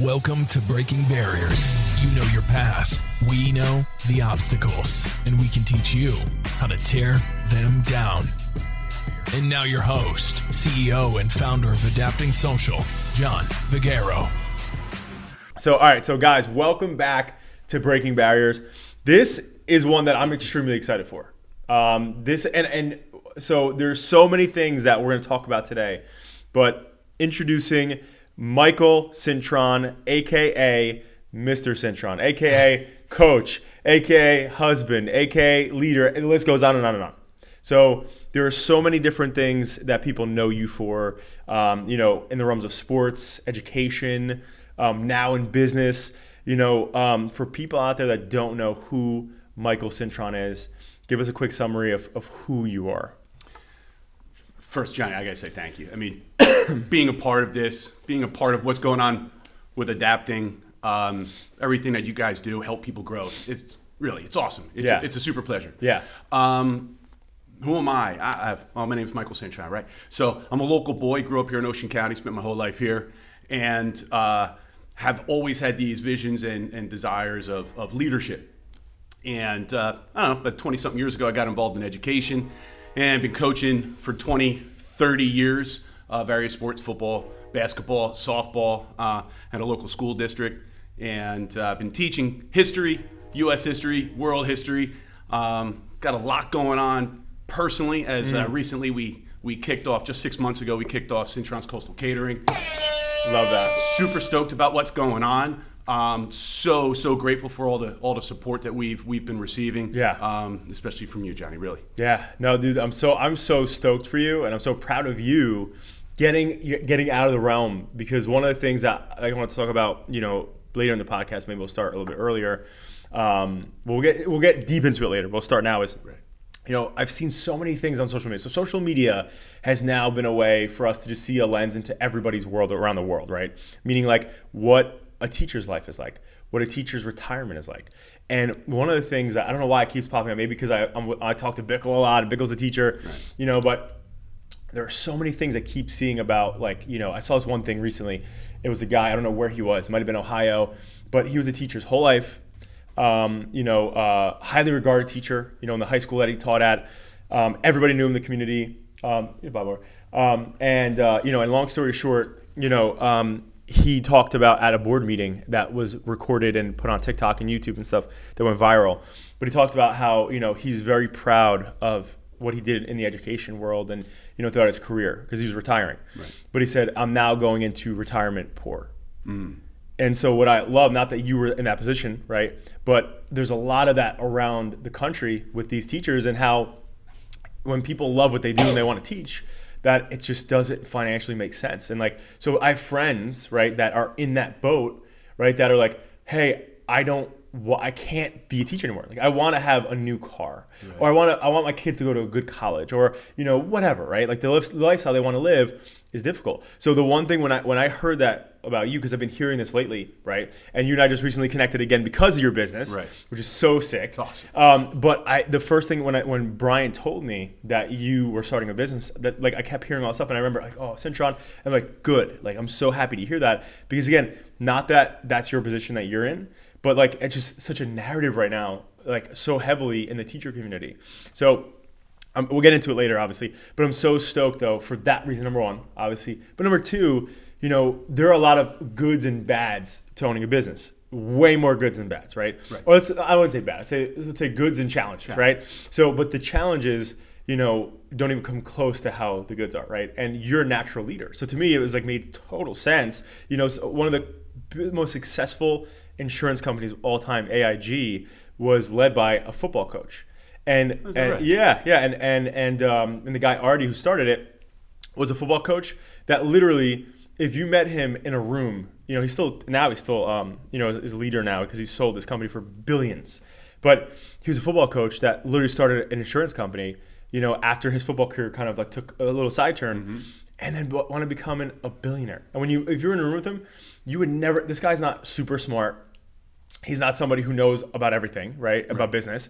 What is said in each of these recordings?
Welcome to Breaking Barriers. You know your path. We know the obstacles, and we can teach you how to tear them down. And now your host, CEO and founder of Adapting Social, John Vigero. So guys, welcome back to Breaking Barriers. This is one that I'm extremely excited for. So there's so many things that we're going to talk about today, but introducing Michael Cintron, aka Mr. Cintron, aka coach, aka husband, aka leader, and the list goes on and on and on. So there are so many different things that people know you for, in the realms of sports, education, now in business. For people out there that don't know who Michael Cintron is, give us a quick summary of who you are. First, Johnny, I got to say thank you. I mean, being a part of this, being a part of what's going on with Adapting, everything that you guys do, help people grow. It's awesome. It's a super pleasure. Yeah. Who am I? My name is Michael Cintron, right? So I'm a local boy, grew up here in Ocean County, spent my whole life here, and have always had these visions and desires of leadership. And I don't know, about 20-something years ago, I got involved in education and been coaching for 20, 30 years, various sports, football, basketball, softball, at a local school district. And I've been teaching history, U.S. history, world history. Got a lot going on personally, as recently we kicked off, just 6 months ago, we kicked off Cintron Coastal Catering. Love that. Super stoked about what's going on. So grateful for all the support that we've been receiving. Yeah. Especially from you, Johnny. Really. Yeah. No, dude. I'm so stoked for you, and I'm so proud of you getting out of the realm, because one of the things that I want to talk about, later in the podcast, maybe we'll start a little bit earlier. We'll get deep into it later. We'll start now. I've seen so many things on social media. So social media has now been a way for us to just see a lens into everybody's world around the world, right? Meaning like what a teacher's life is like, what a teacher's retirement is like. And one of the things that I don't know why it keeps popping up, maybe because I talk to Bickle a lot, and Bickle's a teacher, right. But there are so many things I keep seeing about, I saw this one thing recently. It was a guy, I don't know where he was, it might have been Ohio, but he was a teacher his whole life. Highly regarded teacher, in the high school that he taught at. Everybody knew him in the community. And long story short, he talked about at a board meeting that was recorded and put on TikTok and YouTube and stuff that went viral. But he talked about how, he's very proud of what he did in the education world and, throughout his career, because he was retiring. Right. But he said, I'm now going into retirement poor. Mm. And so what I love, not that you were in that position, right? But there's a lot of that around the country with these teachers, and how when people love what they do and they want to teach, that it just doesn't financially make sense. And so I have friends, right, that are in that boat, right, that are like, hey, I can't be a teacher anymore. I want to have a new car, right. Or I want my kids to go to a good college, or whatever, right? The lifestyle they want to live is difficult. So the one thing when I heard that about you, because I've been hearing this lately, right? And you and I just recently connected again because of your business, right. Which is so sick. It's awesome. But the first thing when Brian told me that you were starting a business, that I kept hearing all this stuff, and I remember Cintron. I'm like, good. I'm so happy to hear that, because again, not that that's your position that you're in, but it's just such a narrative right now, so heavily in the teacher community. So we'll get into it later, obviously. But I'm so stoked, though, for that reason, number one, obviously. But number two, there are a lot of goods and bads to owning a business. Way more goods than bads, right? Or I wouldn't say bad. Let's say goods and challenges, right? So, but the challenges, don't even come close to how the goods are, right? And you're a natural leader. So to me, it was made total sense. One of the most successful insurance companies of all time, AIG, was led by a football coach. And right? And the guy Artie, who started it, was a football coach that literally, if you met him in a room, he's still is a leader now, because he's sold this company for billions. But he was a football coach that literally started an insurance company, after his football career kind of took a little side turn, and then want to become a billionaire. And if you're in a room with him, you would never. This guy's not super smart. He's not somebody who knows about everything, right? About business.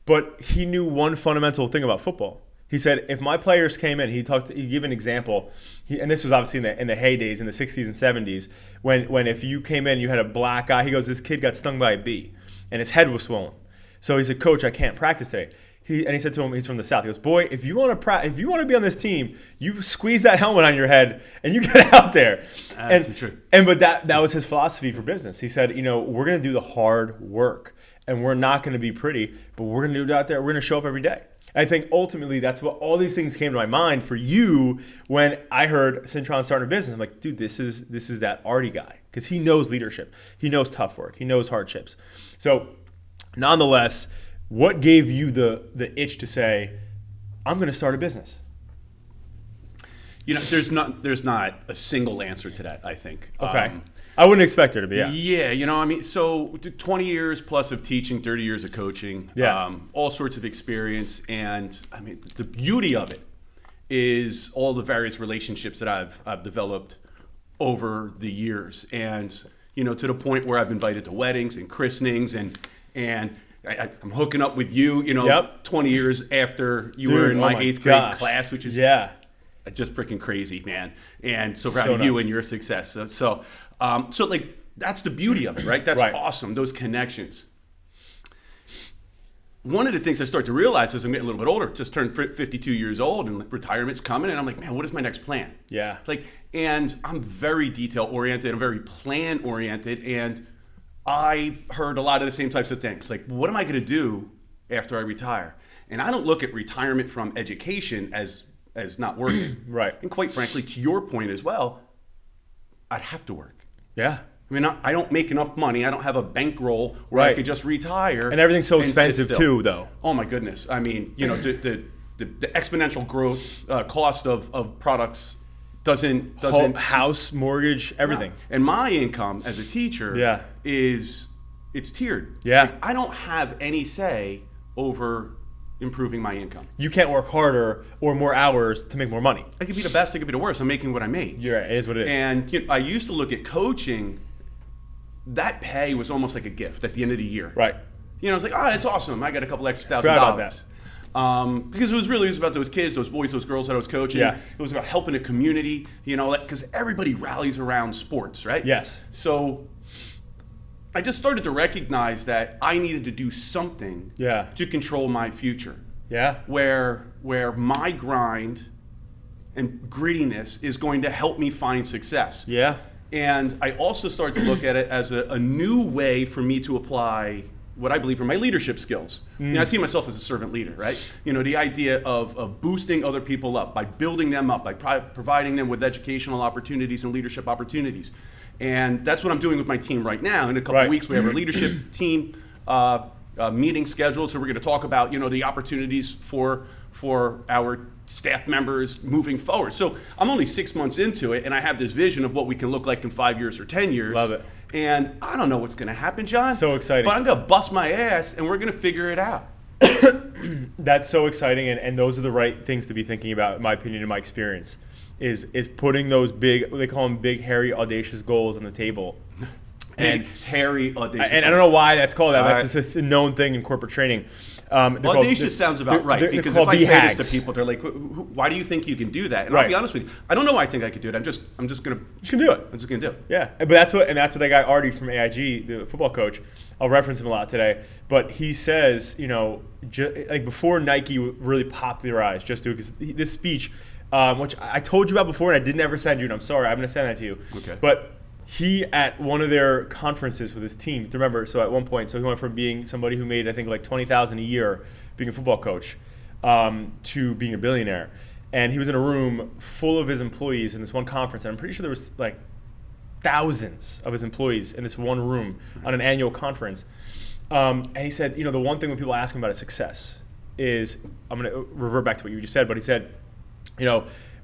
But he knew one fundamental thing about football, He said, if my players came in, he gave an example, and this was obviously in the heydays, in the 60s and 70s, when if you came in, you had a black eye. He goes, this kid got stung by a bee, and his head was swollen. So he said, Coach, I can't practice today. He said to him, he's from the South. He goes, boy, if you want to be on this team, you squeeze that helmet on your head and you get out there. That's the truth. But that was his philosophy for business. He said, we're going to do the hard work, and we're not going to be pretty, but we're going to do it out there. We're going to show up every day. I think ultimately that's what all these things came to my mind for you when I heard Cintron starting a business. I'm like, dude, this is that Artie guy, because he knows leadership, he knows tough work, he knows hardships. So, nonetheless, what gave you the itch to say, I'm going to start a business? There's not a single answer to that, I think. Okay. I wouldn't expect there to be. Yeah. So 20 years plus of teaching, 30 years of coaching, all sorts of experience. And the beauty of it is all the various relationships that I've developed over the years. And, to the point where I've been invited to weddings and christenings and I'm hooking up with you, 20 years after you were in my 8th grade class, which is just freaking crazy, man. And so proud of you and your success. So that's the beauty of it, right? That's awesome, those connections. One of the things I start to realize as I'm getting a little bit older, just turned 52 years old and retirement's coming, and I'm like, man, what is my next plan? Yeah. And I'm very detail-oriented, I'm very plan-oriented, and I've heard a lot of the same types of things. Like, what am I going to do after I retire? And I don't look at retirement from education as not working. Right. And quite frankly, to your point as well, I'd have to work. Yeah. I don't make enough money. I don't have a bankroll where I could just retire. And everything's so expensive too, though. Oh my goodness. The exponential growth cost of products doesn't house, mortgage, everything. No. And my income as a teacher it's tiered. Yeah. I don't have any say over improving my income. You can't work harder or more hours to make more money. I could be the best, I could be the worst. I'm making what I made. You're right. It is what it is. And I used to look at coaching, that pay was almost like a gift at the end of the year. Right. I was like, oh, that's awesome. I got a couple extra $1,000. Forgot about that. Because it was about those kids, those boys, those girls that I was coaching. Yeah. It was about helping a community, because everybody rallies around sports, right? Yes. So I just started to recognize that I needed to do something to control my future. Yeah. Where my grind and grittiness is going to help me find success. Yeah. And I also started to look at it as a new way for me to apply what I believe are my leadership skills. I see myself as a servant leader, right? The idea of boosting other people up, by building them up, by providing them with educational opportunities and leadership opportunities. And that's what I'm doing with my team right now. In a couple of weeks, we have our leadership team meeting scheduled. So we're going to talk about, the opportunities for our staff members moving forward. So I'm only 6 months into it, and I have this vision of what we can look like in 5 years or 10 years. Love it. And I don't know what's going to happen, John. So exciting. But I'm going to bust my ass, and we're going to figure it out. That's so exciting, and those are the right things to be thinking about, in my opinion, in my experience, is putting those big, they call them big, hairy, audacious goals on the table. And hairy, audacious. And I don't know why that's called that. That's just a known thing in corporate training. Audacious sounds about right, because if I say this to people, they're like, "Why do you think you can do that?" And I'll be honest with you, I don't know why I think I could do it. I'm just gonna do it. I'm just gonna do it. Yeah, but that's what that guy Artie from AIG, the football coach, I'll reference him a lot today. But he says, like before Nike really popularized Just Do It, because this speech, which I told you about before, and I didn't ever send you, and I'm sorry, I'm gonna send that to you. Okay. But he, at one of their conferences with his team, remember, so at one point, he went from being somebody who made, I think, like $20,000 a year being a football coach to being a billionaire. And he was in a room full of his employees in this one conference, and I'm pretty sure there was like thousands of his employees in this one room on an annual conference. And he said, the one thing when people ask him about his success is, I'm going to revert back to what you just said, but he said,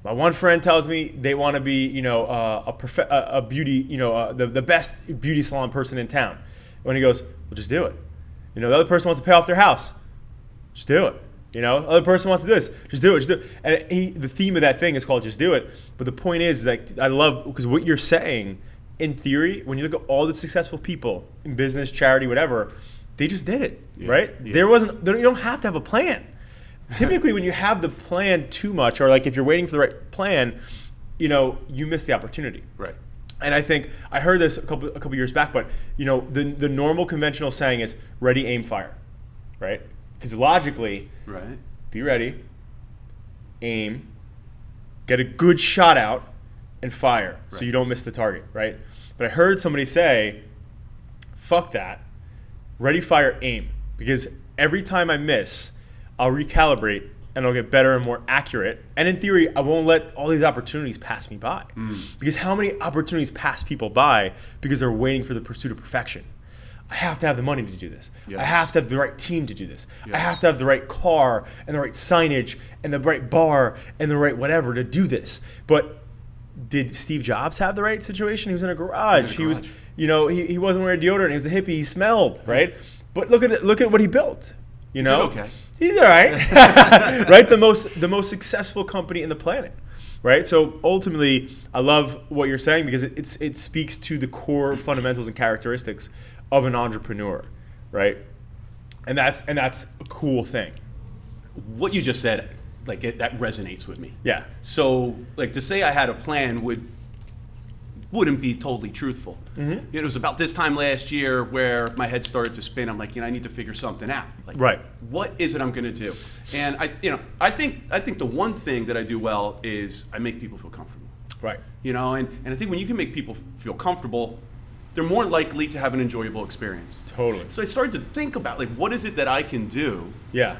my one friend tells me they want to be, a beauty, the best beauty salon person in town. When he goes, well, just do it. The other person wants to pay off their house. Just do it. The other person wants to do this. Just do it. Just do it. And the theme of that thing is called Just Do It. But the point is that I love, because what you're saying, in theory, when you look at all the successful people in business, charity, whatever, they just did it, right? Yeah. You don't have to have a plan. typically when you have the plan too much, or like if you're waiting for the right plan, you miss the opportunity. Right. And I think I heard this a couple years back, but the normal conventional saying is ready, aim, fire, right? Because logically, Right. be ready, aim, get a good shot out, and fire, so you don't miss the target, right? But I heard somebody say, fuck that, ready, fire, aim, because every time I miss, I'll recalibrate and I'll get better and more accurate. And in theory, I won't let all these opportunities pass me by. Because how many opportunities pass people by because they're waiting for the pursuit of perfection? I have to have the money to do this. Yes. I have to have the right team to do this. Yes. I have to have the right car and the right signage and the right bar and the right whatever to do this. But did Steve Jobs have the right situation? He was in a garage. He was, he wasn't wearing deodorant. He was a hippie. He smelled, right? But look at what he built. He did okay. He's all right. Right? The most successful company in the planet. Right? So ultimately, I love what you're saying because it speaks to the core fundamentals and characteristics of an entrepreneur, right? And that's a cool thing. What you just said, that resonates with me. Yeah. So, to say I had a plan wouldn't be totally truthful. Mm-hmm. It was about this time last year where my head started to spin. I'm like, I need to figure something out. Right. What is it I'm going to do? And I think the one thing that I do well is I make people feel comfortable. Right. And I think when you can make people feel comfortable, they're more likely to have an enjoyable experience. Totally. So I started to think about what is it that I can do Yeah.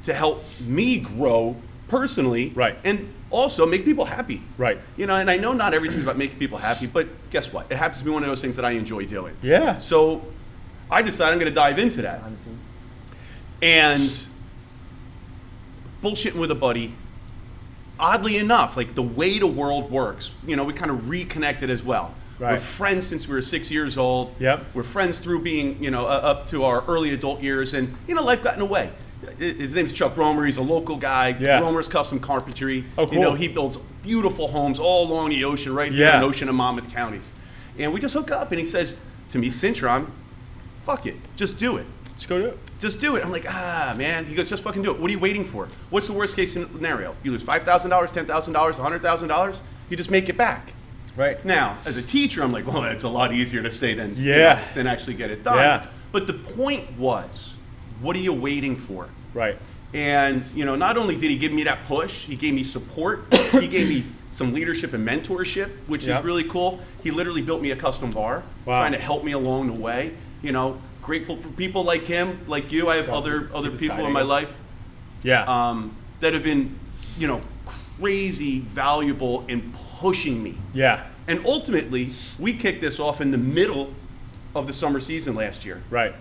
to help me grow personally, Right. and also make people happy. Right. And I know not everything's about making people happy, but guess what? It happens to be one of those things that I enjoy doing. Yeah. So I decided I'm going to dive into that. And bullshitting with a buddy, oddly enough, the way the world works, we kind of reconnected as well. Right. We're friends since we were 6 years old. Yep. We're friends through being, up to our early adult years, and life got in the way. His name's Chuck Romer. He's a local guy. Yeah. Romer's Custom Carpentry. Oh, cool. He builds beautiful homes all along the ocean, right here in the Ocean and Monmouth counties. And we just hook up, and he says to me, Cintron, fuck it, just do it. Just go do it. Just do it. I'm like, man. He goes, just fucking do it. What are you waiting for? What's the worst case scenario? You lose $5,000, $10,000, $100,000. You just make it back. Right. Now, as a teacher, I'm like, well, it's a lot easier to say than than actually get it done. Yeah. But the point was, what are you waiting for? Right. And not only did he give me that push, he gave me support. He gave me some leadership and mentorship, which is really cool. He literally built me a custom bar, trying to help me along the way. Grateful for people like him, like you. I have other people in my life. Yeah. That have been, crazy valuable in pushing me. Yeah. And ultimately, we kicked this off in the middle of the summer season last year. Right.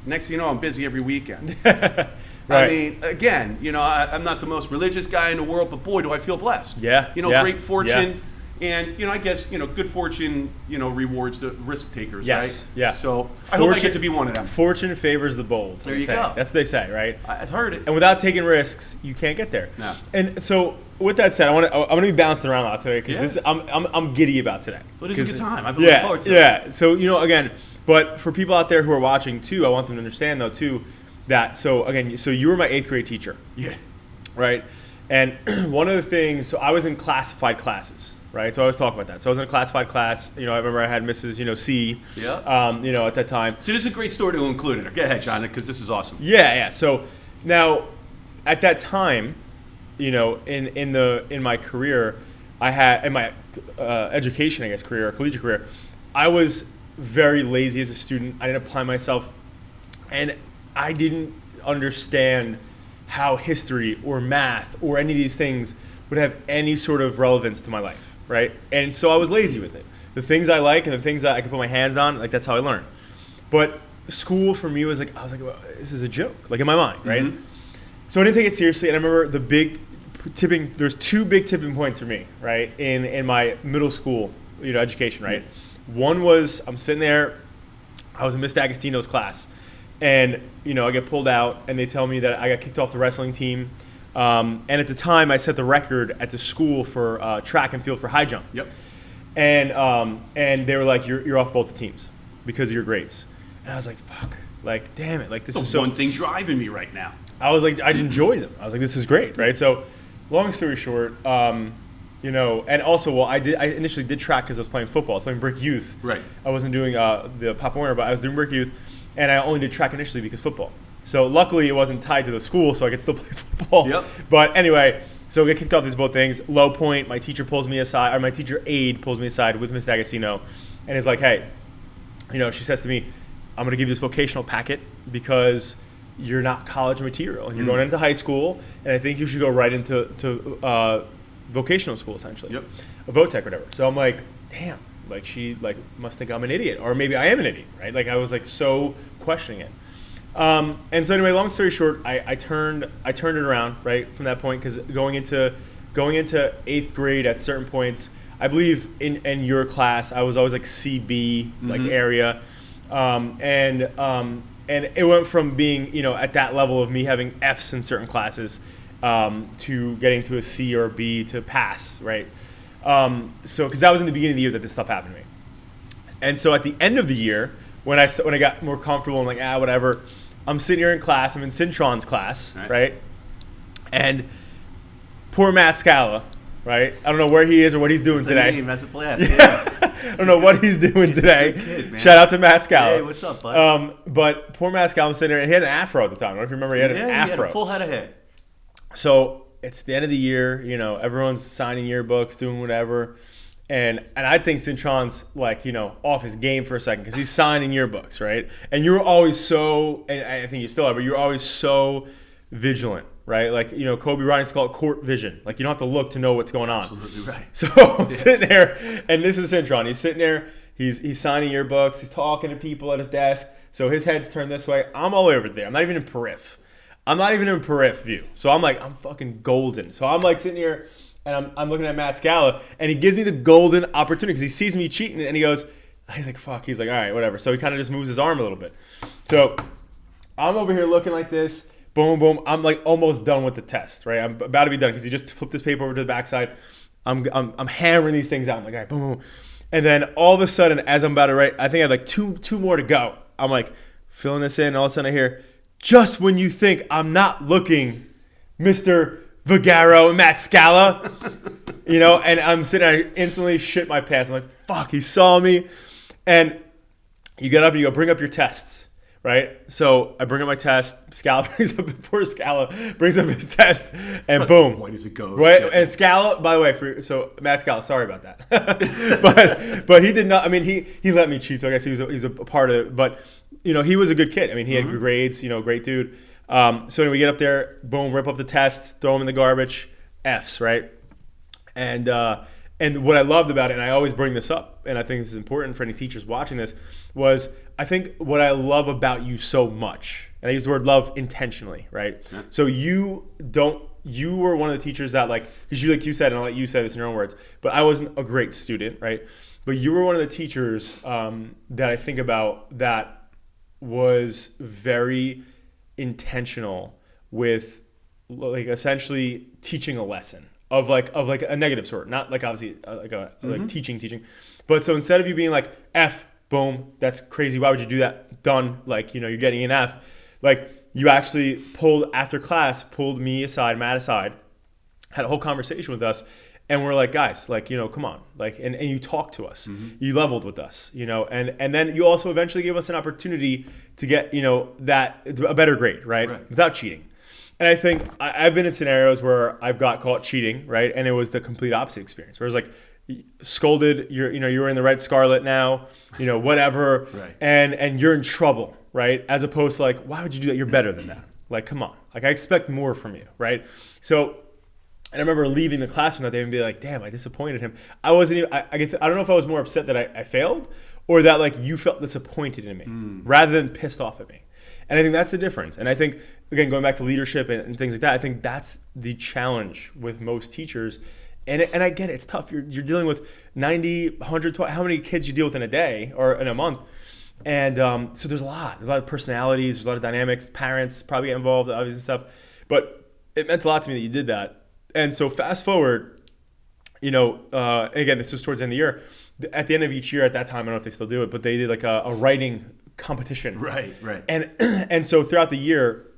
Next thing you know, I'm busy every weekend. Right. I mean, again, I'm not the most religious guy in the world, but boy, do I feel blessed. Yeah. Great fortune. And, I guess, good fortune, rewards the risk takers, Yes. right? Yeah. So I hope I get to be one of them. Fortune favors the bold. There you go. That's what they say, right? I've heard it. And without taking risks, you can't get there. No. And so, with that said, I'm gonna be bouncing around a lot today because I'm giddy about today. But it's a good time. I've been looking forward to it. Yeah. So again, but for people out there who are watching too, I want them to understand though too that so you were my 8th grade teacher. Yeah. Right. And one of the things, so I was in classified classes. Right, so I always talk about that. So I was in a classified class. I remember I had Mrs. C. Yeah. At that time. So this is a great story to include in it. Go ahead, John, because this is awesome. Yeah. So now, at that time, in my career, I had in my education, I guess, collegiate career, I was very lazy as a student. I didn't apply myself, and I didn't understand how history or math or any of these things would have any sort of relevance to my life. Right? And so I was lazy with it. The things I like and the things that I could put my hands on, that's how I learned. But school for me was I was like, well, this is a joke, in my mind, right? Mm-hmm. So I didn't take it seriously. And I remember there's 2 big tipping points for me, right? In my middle school, education, right? Mm-hmm. One was I'm sitting there, I was in Miss D'Agostino's class, and, I get pulled out and they tell me that I got kicked off the wrestling team. And at the time, I set the record at the school for track and field for high jump. Yep. And they were like, "You're off both the teams because of your grades." And I was like, "Fuck! Damn it! This is so." One thing driving me right now. I was like, I enjoyed them. I was like, this is great, right? So, long story short, you know, and also, well, I initially did track because I was playing football. I was playing brick youth. Right. I wasn't doing the Pop Warner, but I was doing brick youth, and I only did track initially because football. So luckily, it wasn't tied to the school, so I could still play football. Yep. But anyway, so we get kicked off these both things. Low point, my teacher pulls me aside, or my teacher aide pulls me aside with Miss D'Agostino, and is like, hey, you know, she says to me, I'm going to give you this vocational packet because you're not college material and you're going into high school, and I think you should go right into vocational school, essentially. Yep. A VOTEC or whatever. So I'm like, damn, like she like must think I'm an idiot, or maybe I am an idiot, right? Like I was like so questioning it. And so anyway, long story short, I turned it around right from that point, because going into 8th grade at certain points, I believe in your class I was always like CB like area, and it went from being, you know, at that level of me having Fs in certain classes to getting to a C or a B to pass, right? So because that was in the beginning of the year that this stuff happened to me, and so at the end of the year, when I got more comfortable and like whatever, I'm sitting here in class. I'm in Cintron's class, right? And poor Matt Scala, right? I don't know where he is or what he's doing today. Name, that's a blast. Yeah. I don't know what he's doing today. Kid, man. Shout out to Matt Scala. Hey, what's up, bud? But poor Matt Scala was sitting there, and he had an afro at the time. I don't know if you remember. He had an afro. He had a full head of hair. So it's the end of the year. You know, everyone's signing yearbooks, doing whatever. And I think Cintron's like, you know, off his game for a second because he's signing yearbooks, right? And you were always so, and I think you still are, but you're always so vigilant, right? Like, you know, Kobe Bryant used to call it court vision. Like, you don't have to look to know what's going on. Absolutely right. So I'm sitting there, and this is Cintron. He's sitting there, he's signing yearbooks, he's talking to people at his desk. So his head's turned this way. I'm all over there. I'm not even in periph. view. So I'm like, I'm fucking golden. So I'm like sitting here, and I'm looking at Matt Scala, and he gives me the golden opportunity because he sees me cheating, and he's like, fuck. He's like, all right, whatever. So he kind of just moves his arm a little bit. So I'm over here looking like this. Boom, boom. I'm like almost done with the test, right? I'm about to be done because he just flipped this paper over to the backside. I'm hammering these things out. I'm like, all right, boom, boom. And then all of a sudden, as I'm about to write, I think I had like two more to go. I'm like filling this in, and all of a sudden I hear, just when you think I'm not looking, Mr. Vigaro and Matt Scala, you know, and I'm sitting there, I instantly shit my pants. I'm like, fuck, he saw me. And you get up and you go, bring up your tests, right? So I bring up my test. Scala brings up his test, and boom. White as it goes. Right? And Scala, by the way, so Matt Scala, sorry about that. but he did not, I mean, he let me cheat, so I guess he's a part of it. But, you know, he was a good kid. I mean, he had good grades, you know, great dude. So anyway, we get up there, boom, rip up the tests, throw them in the garbage, Fs, right? And what I loved about it, and I always bring this up, and I think this is important for any teachers watching this, was I think what I love about you so much, and I use the word love intentionally, right? Yeah. So you were one of the teachers that because like you said, and I'll let you say this in your own words, but I wasn't a great student, right? But you were one of the teachers that I think about that was very intentional with like essentially teaching a lesson of like a negative sort, not like obviously like teaching, but so instead of you being like F, boom, that's crazy, why would you do that, done, like, you know, you're getting an F, like you actually pulled me aside, Matt aside, had a whole conversation with us, and we're like, guys, like, you know, come on, like, and you talked to us, you leveled with us, you know, and then you also eventually gave us an opportunity to get, you know, a better grade, right? Without cheating. And I think I've been in scenarios where I've got caught cheating, right? And it was the complete opposite experience, where it was like scolded, you were in the red scarlet now, you know, whatever, right. And you're in trouble, right? As opposed to like, why would you do that? You're better than that. Like, come on, like I expect more from you, right? So. And I remember leaving the classroom that day and being like, damn, I disappointed him. I wasn't even, I don't know if I was more upset that I failed or that like you felt disappointed in me rather than pissed off at me. And I think that's the difference. And I think, again, going back to leadership and things like that, I think that's the challenge with most teachers. And I get it, it's tough. You're dealing with 90, 100, how many kids you deal with in a day or in a month. And so there's a lot of personalities, there's a lot of dynamics, parents probably get involved, obviously stuff. But it meant a lot to me that you did that. And so fast forward, you know, again, this was towards the end of the year. At the end of each year at that time, I don't know if they still do it, but they did like a writing competition. Right. And so throughout the year,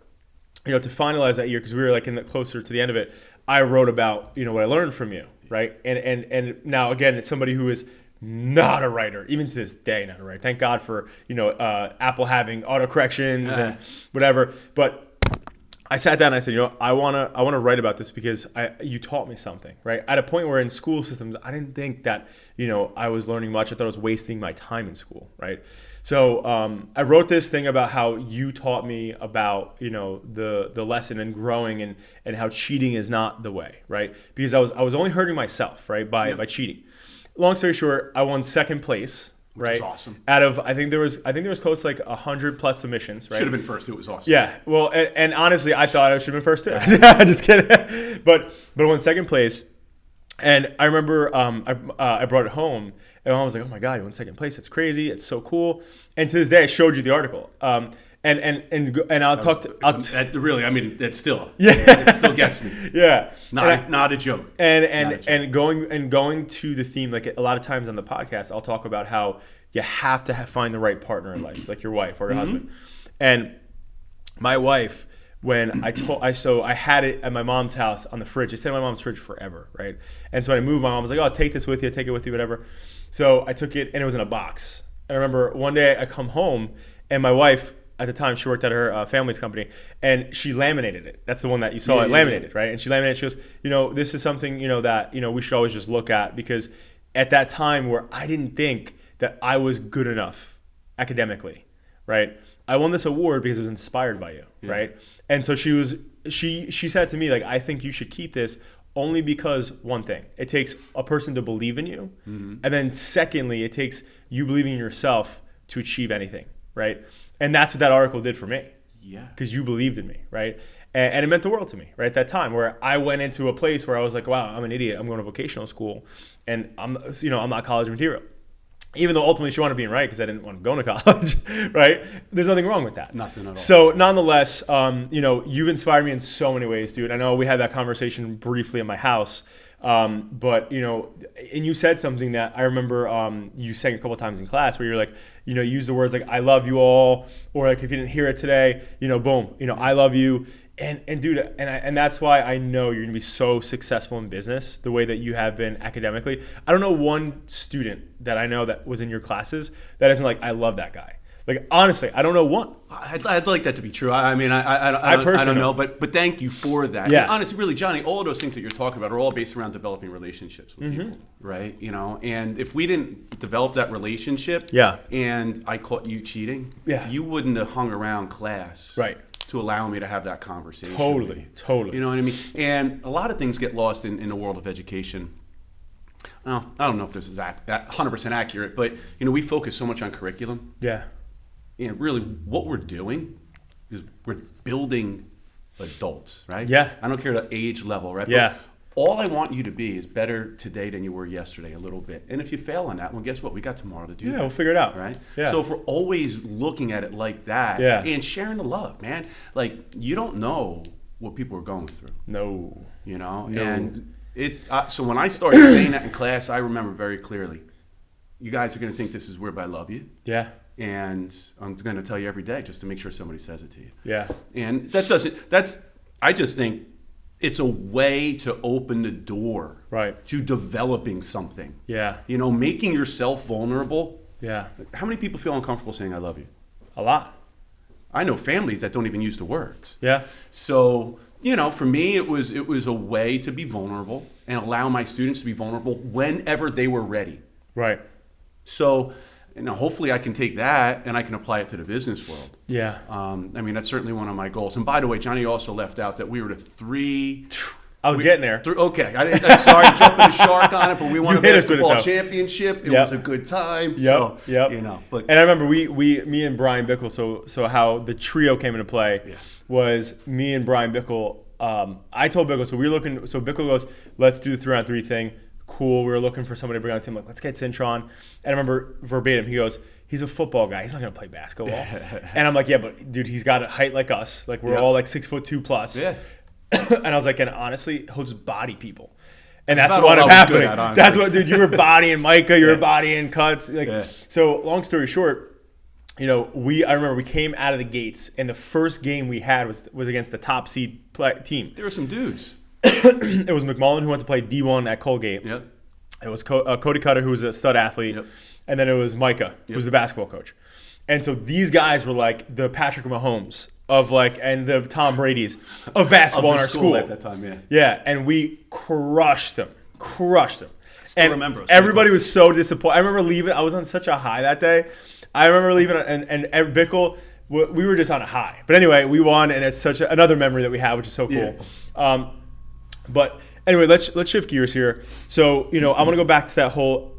to finalize that year, because we were like closer to the end of it, I wrote about, what I learned from you, right? And now again, it's somebody who is not a writer, even to this day, not a writer. Thank God for, Apple having auto corrections and whatever. But I sat down and I said, I want to write about this because you taught me something, right? At a point where in school systems, I didn't think that, I was learning much. I thought I was wasting my time in school, right? So I wrote this thing about how you taught me about, the lesson and growing and how cheating is not the way, right? Because I was only hurting myself, right, by cheating. Long story short, I won second place. Which right? is awesome. Out of I think there was close to like 100+ submissions. Right? Should have been first. It was awesome. Yeah. Well, and honestly, I thought I should have been first too. Just kidding. But I won second place, and I remember I brought it home, and I was like, oh my god, you won second place. It's crazy. It's so cool. And to this day, I showed you the article. And I'll talk to that really. I mean, that still it still gets me. Yeah. Not a joke. And going to the theme, like a lot of times on the podcast, I'll talk about how you have to find the right partner in life, like your wife or your husband. And my wife, when I had it at my mom's house on the fridge. It stayed in my mom's fridge forever, right? And so when I moved, my mom was like, "Oh, take this with you, take it with you, whatever." So I took it, and it was in a box. And I remember one day I come home, and my wife, at the time, she worked at her family's company, and she laminated it. That's the one that you saw laminated, right? And she laminated. She goes, this is something, that we should always just look at, because at that time where I didn't think that I was good enough academically, right? I won this award because it was inspired by you, right? And so she said to me, like, I think you should keep this only because one thing, it takes a person to believe in you, and then secondly, it takes you believing in yourself to achieve anything, right? And that's what that article did for me. Yeah. Because you believed in me, right? And it meant the world to me, right? At that time, where I went into a place where I was like, wow, I'm an idiot. I'm going to vocational school, and I'm not college material. Even though ultimately she wanted to be in right because I didn't want to go to college, right? There's nothing wrong with that. Nothing at all. So nonetheless, you've inspired me in so many ways, dude. I know we had that conversation briefly at my house, but and you said something that I remember you saying a couple of times in class, where you're like, you use the words like "I love you all," or like if you didn't hear it today, boom, I love you. And dude, and that's why I know you're gonna be so successful in business the way that you have been academically. I don't know one student that I know that was in your classes that isn't like, I love that guy. Like, honestly, I don't know one. I'd like that to be true. I mean, I don't know, but thank you for that. Yeah. And honestly, really, Johnny, all of those things that you're talking about are all based around developing relationships with people, right? And if we didn't develop that relationship, and I caught you cheating, you wouldn't have hung around class, right, to allow me to have that conversation. Totally. You know what I mean? And a lot of things get lost in the world of education. Well, I don't know if this is 100% accurate, but we focus so much on curriculum. Yeah. And really, what we're doing is we're building adults, right? Yeah. I don't care the age level, right? Yeah. But all I want you to be is better today than you were yesterday, a little bit. And if you fail on that, well, guess what? We got tomorrow to do that. Yeah, we'll figure it out. Right? Yeah. So if we're always looking at it like that, and sharing the love, man, like, you don't know what people are going through. No. And so when I started saying that in class, I remember very clearly, you guys are going to think this is weird, but I love you. Yeah. And I'm going to tell you every day just to make sure somebody says it to you. Yeah. And I just think it's a way to open the door, right, to developing something. Yeah. Making yourself vulnerable. Yeah. How many people feel uncomfortable saying I love you? A lot. I know families that don't even use the words. Yeah. So, for me, it was a way to be vulnerable and allow my students to be vulnerable whenever they were ready. Right. So, hopefully I can take that and I can apply it to the business world. Yeah. That's certainly one of my goals. And by the way, Johnny also left out that we were the three. I was getting there. Okay. I'm sorry to jump in the shark on it, but we won a basketball championship. It was a good time. Yep. So, and I remember me and Brian Bickle, so how the trio came into play was me and Brian Bickle. I told Bickle, so Bickle goes, let's do the 3-on-3 thing. Cool. We were looking for somebody to bring on the team. Like, let's get Cintron. And I remember verbatim, he goes, he's a football guy. He's not going to play basketball. And I'm like, yeah, but dude, he's got a height like us. Like, we're all like 6'2" plus. Yeah. And I was like, and honestly, he'll just body people. And that's what ended up happening. That's what, dude, you were bodying Micah, you were bodying Cuts. So long story short, I remember we came out of the gates, and the first game we had was against the top seed team. There were some dudes. It was McMullen, who went to play D1 at Colgate. Yep. It was Cody Cutter, who was a stud athlete. Yep. And then it was Micah, who was the basketball coach. And so these guys were like the Patrick Mahomes and the Tom Brady's of basketball in our school at that time, yeah. Yeah, and we crushed them. Still remember. Everybody was so disappointed. I remember leaving. I was on such a high that day. I remember leaving, and Bickle, we were just on a high. But anyway, we won, and it's such another memory that we have, which is so cool. Yeah. But anyway, let's shift gears here. So I want to go back to that whole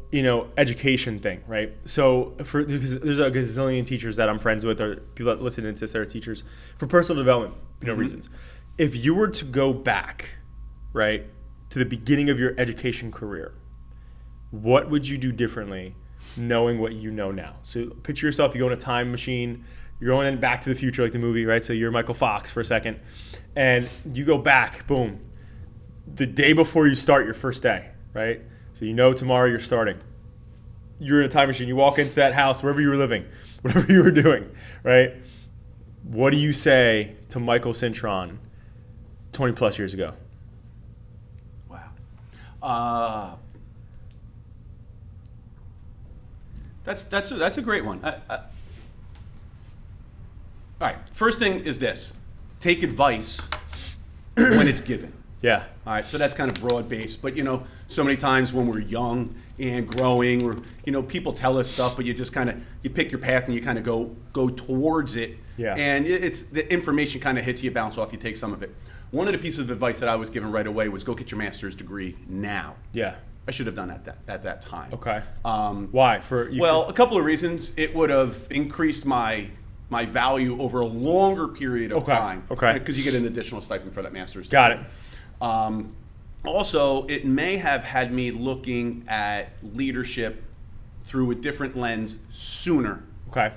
education thing, right? So because there's a gazillion teachers that I'm friends with, or people that listen to this that are teachers for personal development, reasons. If you were to go back, right, to the beginning of your education career, what would you do differently, knowing what you know now? So picture yourself, you go in a time machine, you're going in Back to the Future, like the movie, right? So you're Michael Fox for a second, and you go back, boom, the day before you start your first day, right? So tomorrow you're starting. You're in a time machine. You walk into that house, wherever you were living, whatever you were doing, right? What do you say to Michael Cintron 20 plus years ago? Wow. That's a great one. All right. First thing is this: take advice when it's given. Yeah. All right. So that's kind of broad based, but so many times when we're young and growing, or people tell us stuff, but you just you pick your path and you kind of go towards it. Yeah. And it's the information kind of hits you, bounce off, you take some of it. One of the pieces of advice that I was given right away was go get your master's degree now. Yeah. I should have done at that time. Okay. Why? A couple of reasons. It would have increased my value over a longer period of time. Okay. Because you get an additional stipend for that master's degree. Got it. Also, it may have had me looking at leadership through a different lens sooner. Okay.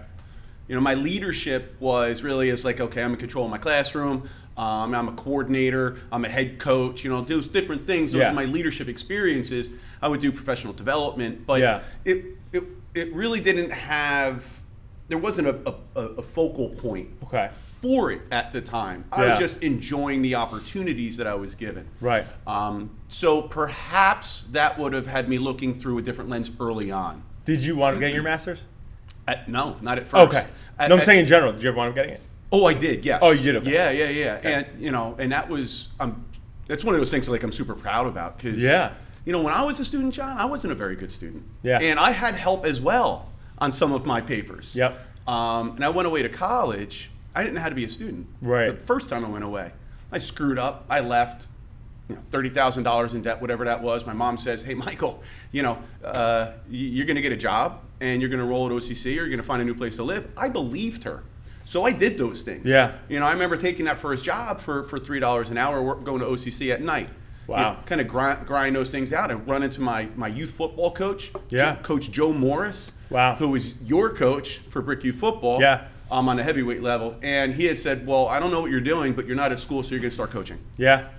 My leadership was really okay, I'm in control of my classroom. I'm a coordinator. I'm a head coach. Those different things. Those are my leadership experiences. I would do professional development, but it really didn't have. There wasn't a focal point for it at the time. I was just enjoying the opportunities that I was given. Right. So perhaps that would have had me looking through a different lens early on. Did you want to get your master's? No, not at first. Okay. I'm saying in general. Did you ever want to getting it? Oh, I did. Yes. Oh, you did. Okay. Yeah. Okay. And that was that's one of those things that I'm super proud about because when I was a student, John, I wasn't a very good student. Yeah. And I had help as well on some of my papers. Yep. And I went away to college. I didn't know how to be a student. Right. The first time I went away, I screwed up. I left. $30,000 in debt, whatever that was. My mom says, "Hey, Michael, you're going to get a job and you're going to roll at OCC or you're going to find a new place to live." I believed her. So I did those things. Yeah. I remember taking that first job for $3 an hour, going to OCC at night. Wow. Kind of grind those things out. I run into my youth football coach, Coach Joe Morris, who was your coach for Brick Youth Football. Yeah. On a heavyweight level. And he had said, "Well, I don't know what you're doing, but you're not at school, so you're going to start coaching." Yeah.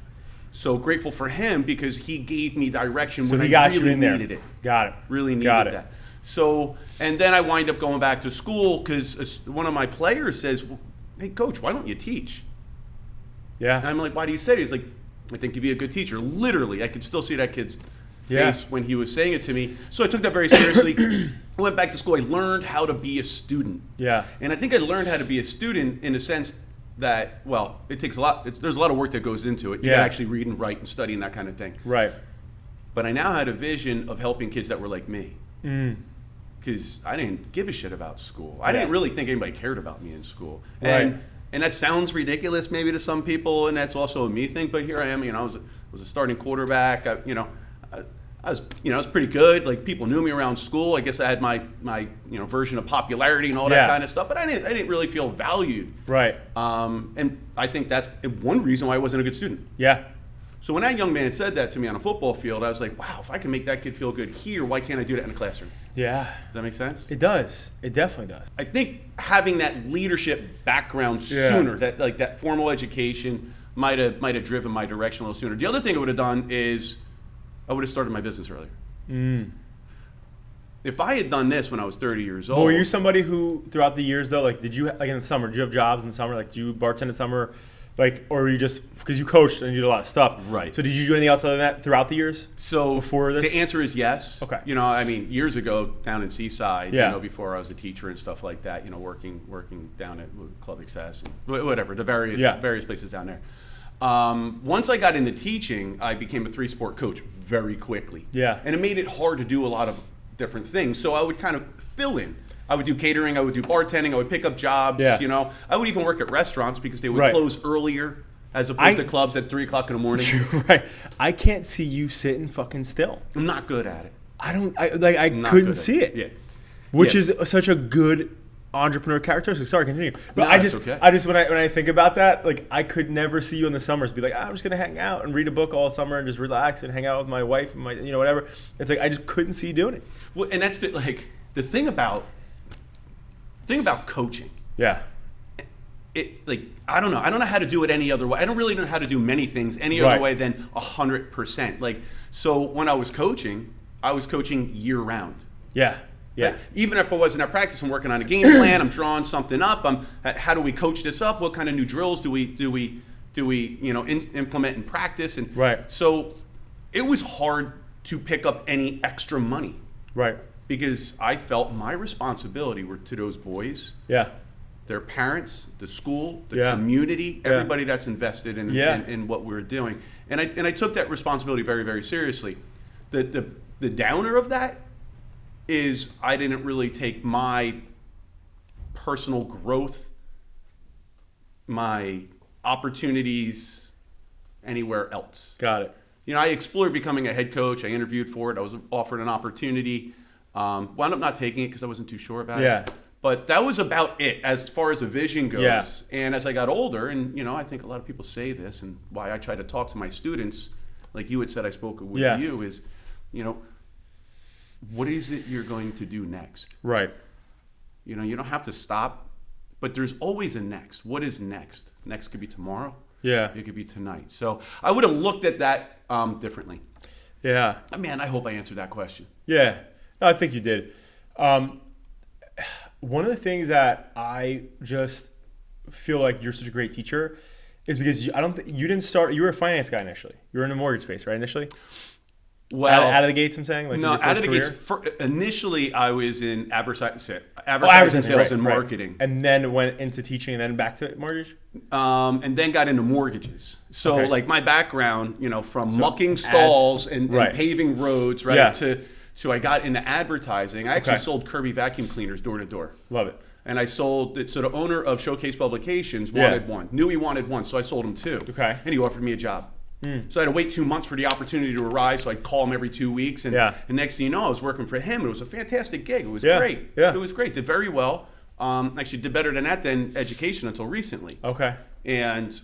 So grateful for him because he gave me direction when I really needed it. Got it. Really needed that. So, and then I wind up going back to school because one of my players says, "Hey, coach, why don't you teach?" Yeah. And I'm like, "Why do you say it?" He's like, "I think you'd be a good teacher." Literally, I could still see that kid's face when he was saying it to me. So I took that very seriously. I went back to school. I learned how to be a student. Yeah. And I think I learned how to be a student in a sense that, it takes a lot. There's a lot of work that goes into it. You gotta actually read and write and study and that kind of thing. Right. But I now had a vision of helping kids that were like me. Because I didn't give a shit about school. I didn't really think anybody cared about me in school. And that sounds ridiculous maybe to some people, and that's also a me thing. But here I am. I was a starting quarterback. I was pretty good. Like, people knew me around school. I guess I had my version of popularity and all that kind of stuff. But I didn't really feel valued. Right. And I think that's one reason why I wasn't a good student. Yeah. So when that young man said that to me on a football field, I was like, wow, if I can make that kid feel good here, why can't I do that in a classroom? Yeah. Does that make sense? It does. It definitely does. I think having that leadership background sooner, that formal education might have driven my direction a little sooner. The other thing I would have done is I would have started my business earlier. Because I think having that leadership background sooner, that formal education might have driven my direction a little sooner. The other thing I would have done is I would have started my business earlier. Because I think having that leadership background sooner, that formal education might have driven my direction a little sooner. The other thing I would have done is I would have started my business earlier. if I had done this when I was 30 years old. But were you somebody who, throughout the years though, like, did you, like in the summer, did you have jobs in the summer? Like, did you bartend in the summer? Like, or were you just, because you coached and you did a lot of stuff. Right. So did you do anything else other than that throughout the years? So before this? The answer is yes. Okay. You know, I mean, years ago down in Seaside, Yeah. you know, before I was a teacher and stuff like that, you know, working down at Club Access and whatever, the various places down there. Once I got into teaching, I became a 3-sport coach very quickly. Yeah. And it made it hard to do a lot of different things. So I would kind of fill in. I would do catering, I would do bartending, I would pick up jobs, Yeah. you know. I would even work at restaurants because they would Right. close earlier as opposed to clubs at 3 o'clock in the morning. Right. I can't see you sitting fucking still. I'm not good at it. I don't, I Not good couldn't at see it. Yeah. Which Yeah. is such a good entrepreneur characteristic. Sorry, continue. But No, it's okay. I just when I think about that, like I could never see you in the summers be like, I'm just gonna hang out and read a book all summer and just relax and hang out with my wife and my, you know, whatever. It's like I just couldn't see you doing it. Well, and that's the thing about coaching. Yeah. I don't know how to do it any other way. I don't really know how to do many things any other Right. way than 100%. Like, so when I was coaching year round. Yeah. Yeah. Right? Even if I wasn't at practice, I'm working on a game plan. I'm drawing something up. How do we coach this up? What kind of new drills do we you know implement in practice? And Right. so it was hard to pick up any extra money Right. because I felt my responsibility were to those boys, Yeah. their parents, the school, the Yeah. community, Yeah. everybody that's invested in, Yeah. in what we're doing. And I took that responsibility very, very seriously. The downer of that is I didn't really take my personal growth, my opportunities anywhere else. Got it. You know, I explored becoming a head coach. I interviewed for it. I was offered an opportunity. Wound up not taking it because I wasn't too sure about Yeah. it. But that was about it as far as the vision goes. Yeah. And as I got older, and you know, I think a lot of people say this, and why I try to talk to my students, like you had said, I spoke with Yeah. you, is, you know, what is it you're going to do next? Right. You know, you don't have to stop, but there's always a next. What is next? Next could be tomorrow. Yeah. It could be tonight. So I would have looked at that differently. Yeah. Man, I hope I answered that question. Yeah. No, I think you did. One of the things that I just feel like you're such a great teacher is because you didn't start. You were a finance guy initially. You were in the mortgage space, right? Initially. Well, Out of the gates, I'm saying. Like no, your out of first the gates. career? Initially, I was in advertising sales, right, and right. marketing, and then went into teaching, and then back to mortgage. and then got into mortgages. So, Okay. like my background, you know, from mucking stalls and Right. paving roads, right, Yeah. to I got into advertising. I actually Okay. sold Kirby vacuum cleaners door to door. Love it. And I sold it. So the owner of Showcase Publications Yeah. wanted one, knew he wanted one, so I sold him two. Okay. And he offered me a job. So I had to wait 2 months for the opportunity to arise. So I'd call him every 2 weeks, and, Yeah. and next thing you know, I was working for him. It was a fantastic gig. It was Yeah. great. Yeah. It was great. Did very well. Actually, did better than education until recently. Okay. And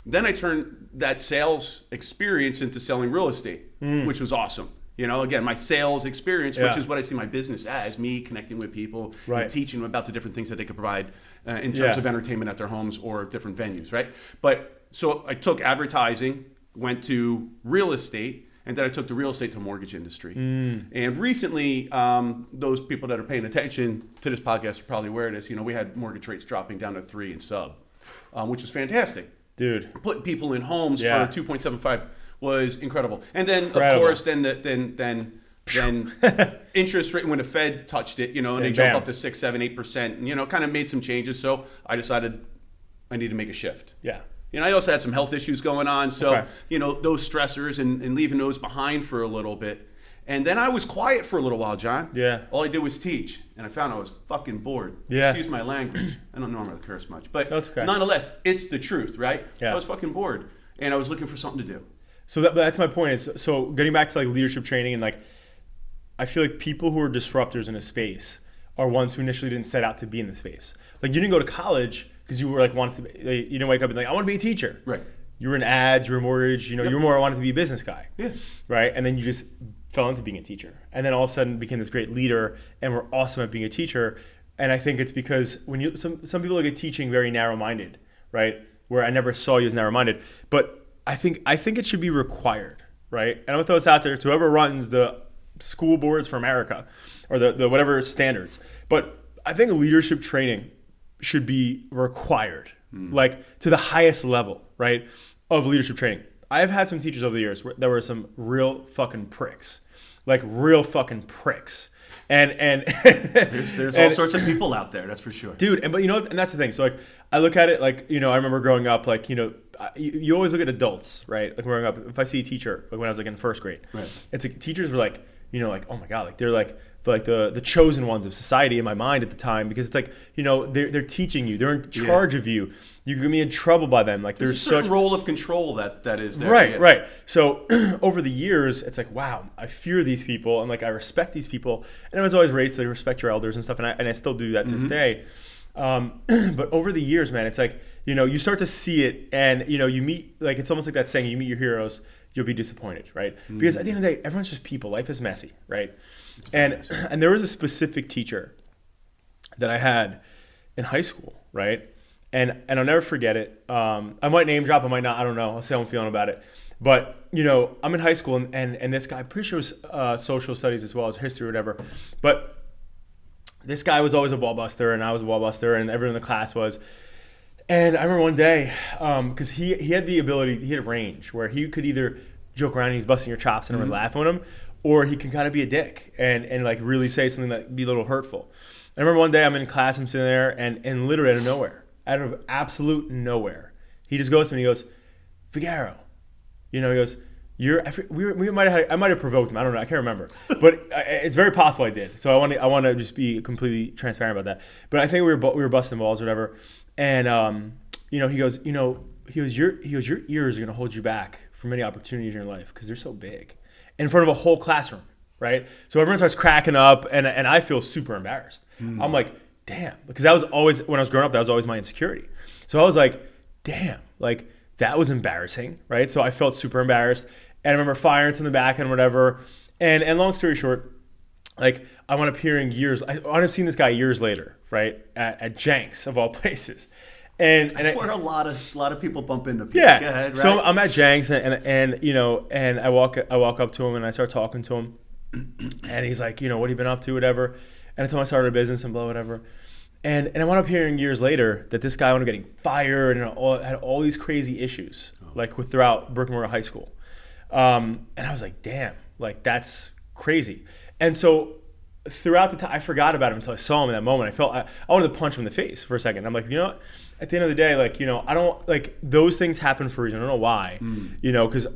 then I turned that sales experience into selling real estate, which was awesome. You know, again, my sales experience, which Yeah. is what I see my business as, me connecting with people, Right. and teaching them about the different things that they could provide in terms Yeah. of entertainment at their homes or different venues, right? But so I took advertising, went to real estate, and then I took the real estate to mortgage industry. And recently, those people that are paying attention to this podcast are probably aware of this. You know, we had mortgage rates dropping down to 3 and sub, which is fantastic. Dude. Putting people in homes Yeah. for 2.75 was incredible. And then, Incredible. of course, then interest rate, when the Fed touched it, you know, and they And jumped bam. up to 6, 7, 8%, and, you know, kind of made some changes. So I decided I need to make a shift. Yeah. You know, I also had some health issues going on. So, Okay. you know, those stressors and leaving those behind for a little bit. And then I was quiet for a little while, John. Yeah. All I did was teach. And I found I was fucking bored. Yeah. Excuse my language. I don't normally curse much. But That's okay. nonetheless, it's the truth, right? Yeah. I was fucking bored. And I was looking for something to do. So that's my point. Is so getting back to like leadership training and like, I feel like people who are disruptors in a space are ones who initially didn't set out to be in the space. Like you didn't go to college because you were like wanted to be, like, you didn't wake up and like I want to be a teacher. Right. You were in ads, you were in mortgage, you know, you were more wanted to be a business guy. Yeah. Right. And then you just fell into being a teacher. And then all of a sudden became this great leader and were awesome at being a teacher. And I think it's because when you some people look at teaching very narrow-minded, right? Where I never saw you as narrow-minded. But I think it should be required, right? And I'm gonna throw this out there to whoever runs the school boards for America. or the whatever standards. But I think leadership training should be required, like to the highest level, right, of leadership training. I've had some teachers over the years that were some real fucking pricks, like real fucking pricks. And there's all sorts of people out there, that's for sure, dude. But and that's the thing. So like, I look at it like, I remember growing up, like, you always look at adults, right? Like growing up, if I see a teacher, like when I was like in first grade, right, it's like teachers were like, like, oh my god, like they're like the chosen ones of society in my mind at the time, because it's like, they're teaching you, they're in charge of you. You can be in trouble by them. Like there's such such role of control that is there. Right. So over the years, it's like, wow, I fear these people and like I respect these people. And I was always raised to respect your elders and stuff, and I still do that to this day. But over the years, man, it's like, you start to see it, and you meet, like, it's almost like that saying, you meet your heroes, you'll be disappointed, right? Because at the end of the day, everyone's just people. Life is messy, right? And there was a specific teacher that I had in high school, right? And I'll never forget it. I might name drop, I might not, I don't know. I'll say how I'm feeling about it. But, I'm in high school, and this guy, I'm pretty sure it was social studies as well as history or whatever. But this guy was always a ball buster, and I was a ball buster, and everyone in the class was. And I remember one day, because he had the ability, he had a range where he could either joke around and he's busting your chops and everyone's laughing at him, or he can kind of be a dick and like really say something that be a little hurtful. I remember one day I'm in class, I'm sitting there, and literally out of absolute nowhere, he just goes to me, he goes, Figueroa, he goes, I might have provoked him. I don't know. I can't remember, but it's very possible I did. So I want to just be completely transparent about that. But I think we were busting balls or whatever. And he goes, your ears are gonna hold you back from many opportunities in your life because they're so big, in front of a whole classroom, right? So everyone starts cracking up, and I feel super embarrassed. I'm like, damn, because that was always, when I was growing up, that was always my insecurity. So I was like, damn, like that was embarrassing, right? So I felt super embarrassed. And I remember firing in the back and whatever. And long story short, like I wound up hearing I wound up seeing this guy years later, right? At Jenks of all places. And where a lot of people bump into people. Yeah. Go ahead, right? So I'm at Jenks, and I walk up to him and I start talking to him, and he's like, what have you been up to, whatever. And I told him I started a business and blah, whatever. And I wound up hearing years later that this guy wound up getting fired and had all these crazy issues, like throughout Brook-Memorial High School. And I was like, damn, like that's crazy. And so throughout the time, I forgot about him until I saw him in that moment. I wanted to punch him in the face for a second. I'm like, what? At the end of the day, like, I don't, like, those things happen for a reason. I don't know why, because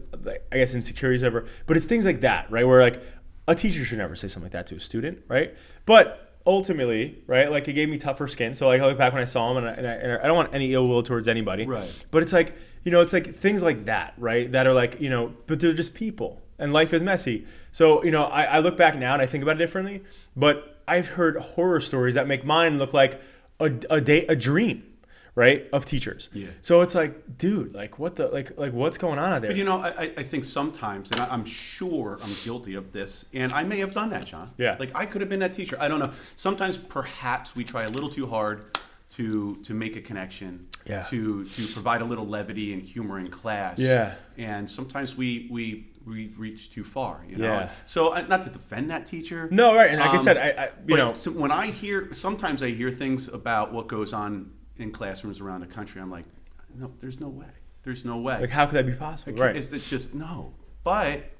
I guess insecurities, whatever. But it's things like that, right? Where like a teacher should never say something like that to a student, right? But ultimately, right, like it gave me tougher skin. So like I look back when I saw him, and I don't want any ill will towards anybody, right? But it's like, it's like things like that, right? That are like, but they're just people, and life is messy. So I look back now and I think about it differently. But I've heard horror stories that make mine look like a dream, right, of teachers. Yeah. So it's like, dude, like what the like what's going on out there? But I think sometimes, and I'm sure I'm guilty of this, and I may have done that, John. Yeah. Like I could have been that teacher. I don't know. Sometimes perhaps we try a little too hard to make a connection. Yeah. To provide a little levity and humor in class. Yeah. And sometimes we reach too far. Yeah. So not to defend that teacher. No, right. And like I said, So when sometimes I hear things about what goes on in classrooms around the country, I'm like, no, there's no way. There's no way. Like, how could that be possible? Right. It's just, no. But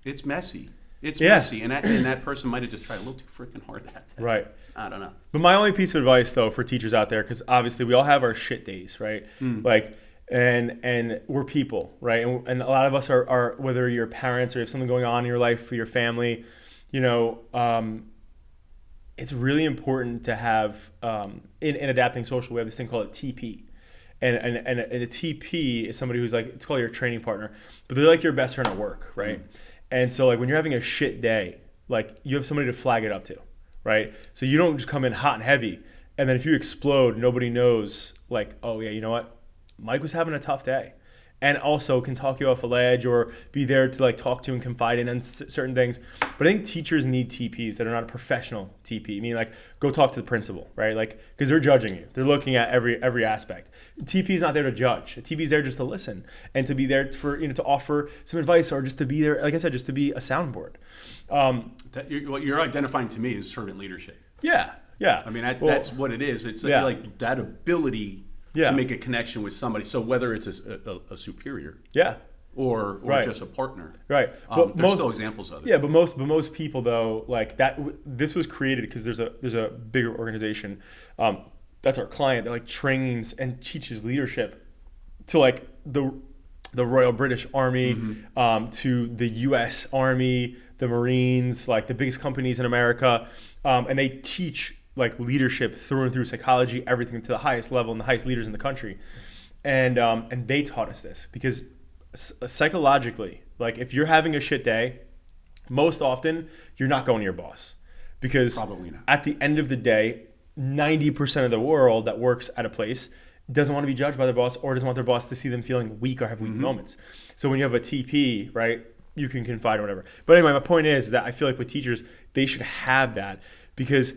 it's messy. It's messy. And that person might have just tried a little too freaking hard that day. Right. I don't know. But my only piece of advice, though, for teachers out there, because obviously we all have our shit days, right? Like, and we're people, right? And a lot of us are, whether you're parents or you have something going on in your life for your family, it's really important to have, in adapting social, we have this thing called a TP. And a TP is somebody who's like, it's called your training partner, but they're like your best friend at work, right? And so like when you're having a shit day, like you have somebody to flag it up to, right? So you don't just come in hot and heavy, and then if you explode, nobody knows, like, oh yeah, you know what? Mike was having a tough day. and also can talk you off a ledge or be there to like talk to and confide in on certain things. But I think teachers need TPs that are not a professional TP. I mean, like, go talk to the principal, right? Like, because they're judging you. They're looking at every aspect. TP is not there to judge. TP is there just to listen and to be there for, to offer some advice, or just to be there, like I said, just to be a soundboard. What you're identifying to me is servant leadership. Yeah. I mean, that's what it is. It's like that ability to make a connection with somebody. So whether it's a superior, or just a partner, right? But there's still examples of it. Yeah, but most people though, like that. This was created because there's a bigger organization. That's our client that like trains and teaches leadership to like the Royal British Army, to the U.S. Army, the Marines, like the biggest companies in America, and they teach like leadership through and through, psychology, everything, to the highest level and the highest leaders in the country. And they taught us this because psychologically, like if you're having a shit day, most often you're not going to your boss, because probably not. At the end of the day, 90% of the world that works at a place doesn't want to be judged by their boss, or doesn't want their boss to see them feeling weak or have weak moments. So when you have a TP, right, you can confide or whatever. But anyway, my point is that I feel like with teachers, they should have that, because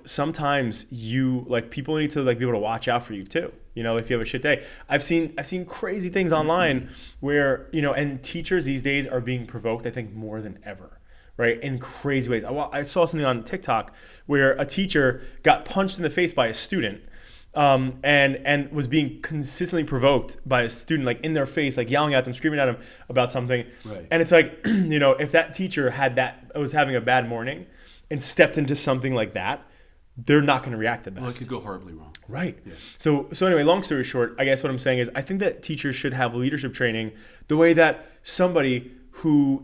sometimes people need to like be able to watch out for you too. If you have a shit day. I've seen crazy things online where and teachers these days are being provoked, I think, more than ever, right, in crazy ways. I saw something on TikTok where a teacher got punched in the face by a student, and was being consistently provoked by a student, like in their face, like yelling at them, screaming at them about something. Right. And it's like, if that teacher was having a bad morning and stepped into something like that, they're not going to react the best. Well, it could go horribly wrong. Right. Yeah. So anyway, long story short, I guess what I'm saying is I think that teachers should have leadership training the way that somebody who,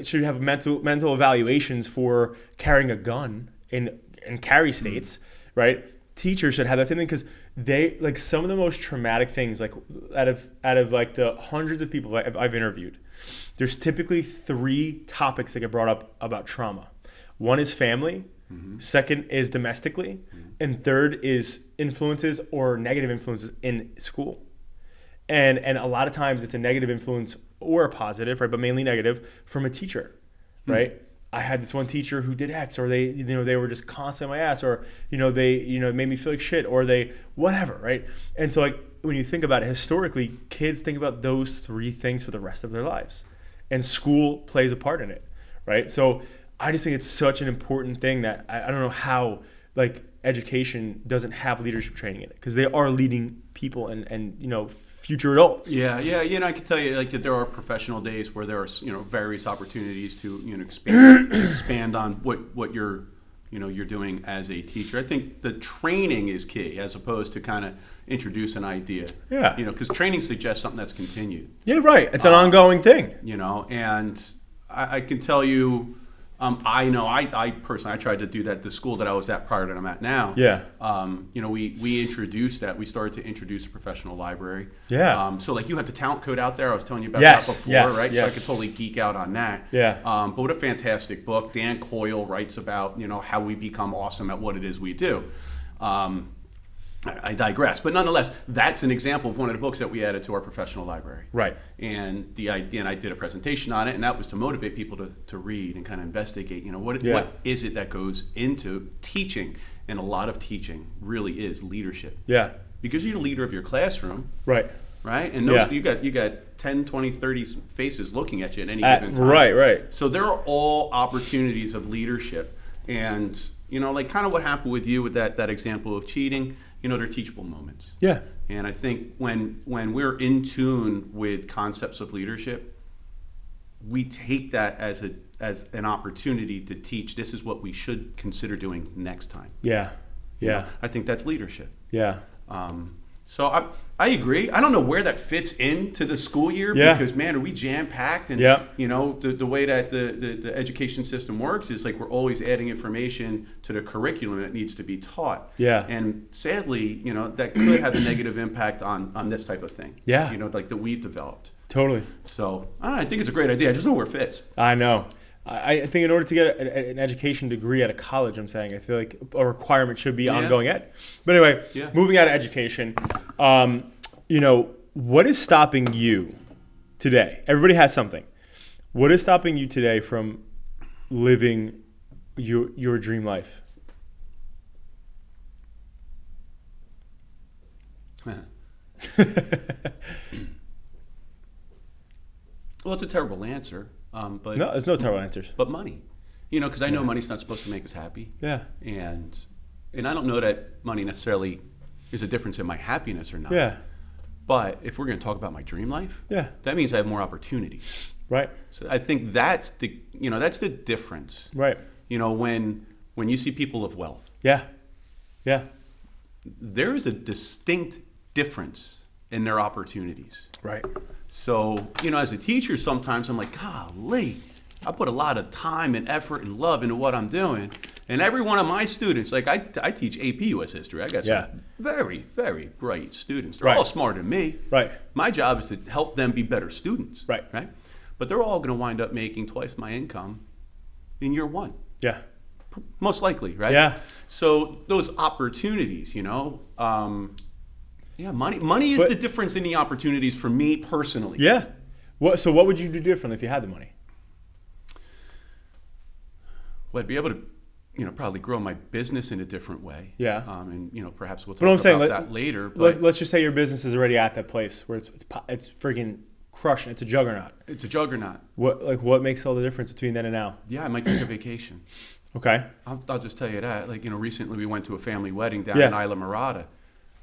should have mental evaluations for carrying a gun in carry states, right? Teachers should have that same thing, because they, like, some of the most traumatic things, like out of like the hundreds of people I've interviewed, there's typically 3 topics that get brought up about trauma. One is family, second is domestically, and third is influences or negative influences in school. And a lot of times it's a negative influence or a positive, right, but mainly negative, from a teacher, right? I had this one teacher who did X, or they were just constantly on my ass, or they made me feel like shit, or they whatever, right? And so, like, when you think about it historically, kids think about those 3 things for the rest of their lives, and school plays a part in it, right? So I just think it's such an important thing that I don't know how, like, education doesn't have leadership training in it, because they are leading people and future adults. Yeah. I can tell you, like, that there are professional days where there are various opportunities to expand on what you're doing as a teacher. I think the training is key, as opposed to kind of introduce an idea. Yeah. Because training suggests something that's continued. Yeah, right. It's an ongoing thing. And I can tell you. I personally, I tried to do that at the school that I was at prior to that I'm at now. Yeah. We introduced that. We started to introduce a professional library. Yeah. So like you had the talent code out there. I was telling you about Yes, that before, yes, right? yes. So I could totally geek out on that. Yeah. But what a fantastic book. Dan Coyle writes about, how we become awesome at what it is we do. I digress, but nonetheless, that's an example of one of the books that we added to our professional library. Right. And the idea, and I did a presentation on it, and that was to motivate people to read and kind of investigate. What is it that goes into teaching? And a lot of teaching really is leadership. Yeah. Because you're the leader of your classroom. Right. Right. And those, you got 10, 20, 30 faces looking at you at any given time. Right. So there are all opportunities of leadership, and like kind of what happened with you with that example of cheating. They're teachable moments. Yeah. And I think when we're in tune with concepts of leadership, we take that as an opportunity to teach. This is what we should consider doing next time. Yeah. I think that's leadership. Yeah. So I agree. I don't know where that fits into the school year, because man, are we jam packed? And the way that the education system works is like we're always adding information to the curriculum that needs to be taught. Yeah. And sadly, that could have a negative impact on this type of thing. Yeah. Like that we've developed. Totally. So I think it's a great idea. I just know where it fits. I know. I think in order to get an education degree at a college, I feel like a requirement should be ongoing ed. But anyway, moving out of education, what is stopping you today? Everybody has something. What is stopping you today from living your dream life? Well, it's a terrible answer, but No, there's no terrible answers. but money, because I know money's not supposed to make us happy, Yeah. and I don't know that money necessarily is a difference in my happiness or not. Yeah. But if we're going to talk about my dream life, Yeah. that means I have more opportunities. Right. So I think that's the difference. Right. When you see people of wealth, Yeah. Yeah. there is a distinct difference in their opportunities. Right. So, as a teacher, sometimes I'm like, golly, I put a lot of time and effort and love into what I'm doing. And every one of my students, like I teach AP US history. I got Yeah. some very, very bright students. They're Right. all smarter than me. Right. My job is to help them be better students. Right. Right. But they're all going to wind up making twice my income in year one. Yeah. Most likely, right? Yeah. So those opportunities, money is But- the difference in the opportunities for me personally. Yeah. So what would you do differently if you had the money? Well, I'd be able to, probably grow my business in a different way. Yeah. And perhaps we'll But I'm talk saying, about that later. But let's just say your business is already at that place where it's freaking crushing. It's a juggernaut. it's a juggernaut. What makes all the difference between then and now? Yeah, I might take a vacation. Okay. I'll just tell you that. Recently we went to a family wedding down Yeah. in Isla Mirada.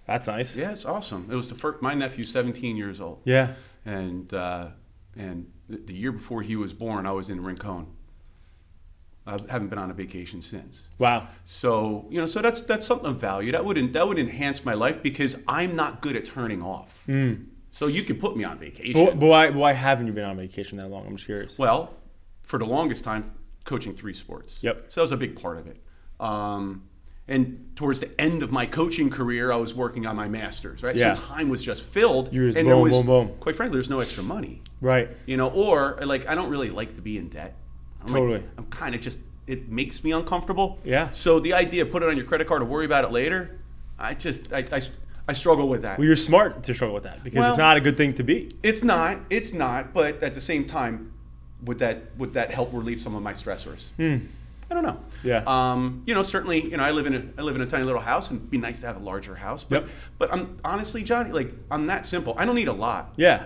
That's nice. Yeah, it's awesome. It was the first. My nephew's 17 years old. Yeah. And the year before he was born, I was in Rincon. I haven't been on a vacation since. Wow. So so that's something of value. That would enhance my life because I'm not good at turning off. So you could put me on vacation. But why haven't you been on vacation that long? I'm just curious. Well, for the longest time, coaching 3 sports. Yep. So that was a big part of it. And towards the end of my coaching career, I was working on my master's, right? Yeah. So time was just filled. You were just and boom, there was, boom, boom. quite frankly, there's no extra money. Right. Or I don't really like to be in debt. Totally. I'm kind of just, it makes me uncomfortable. Yeah. So the idea of put it on your credit card and worry about it later, I struggle with that. Well, you're smart to struggle with that because Well- it's not a good thing to be. It's not, but at the same time, would that help relieve some of my stressors? I don't know. Yeah. Certainly, I live in a tiny little house, and it'd be nice to have a larger house. But Yep. but I'm honestly, Johnny, I'm that simple. I don't need a lot. Yeah.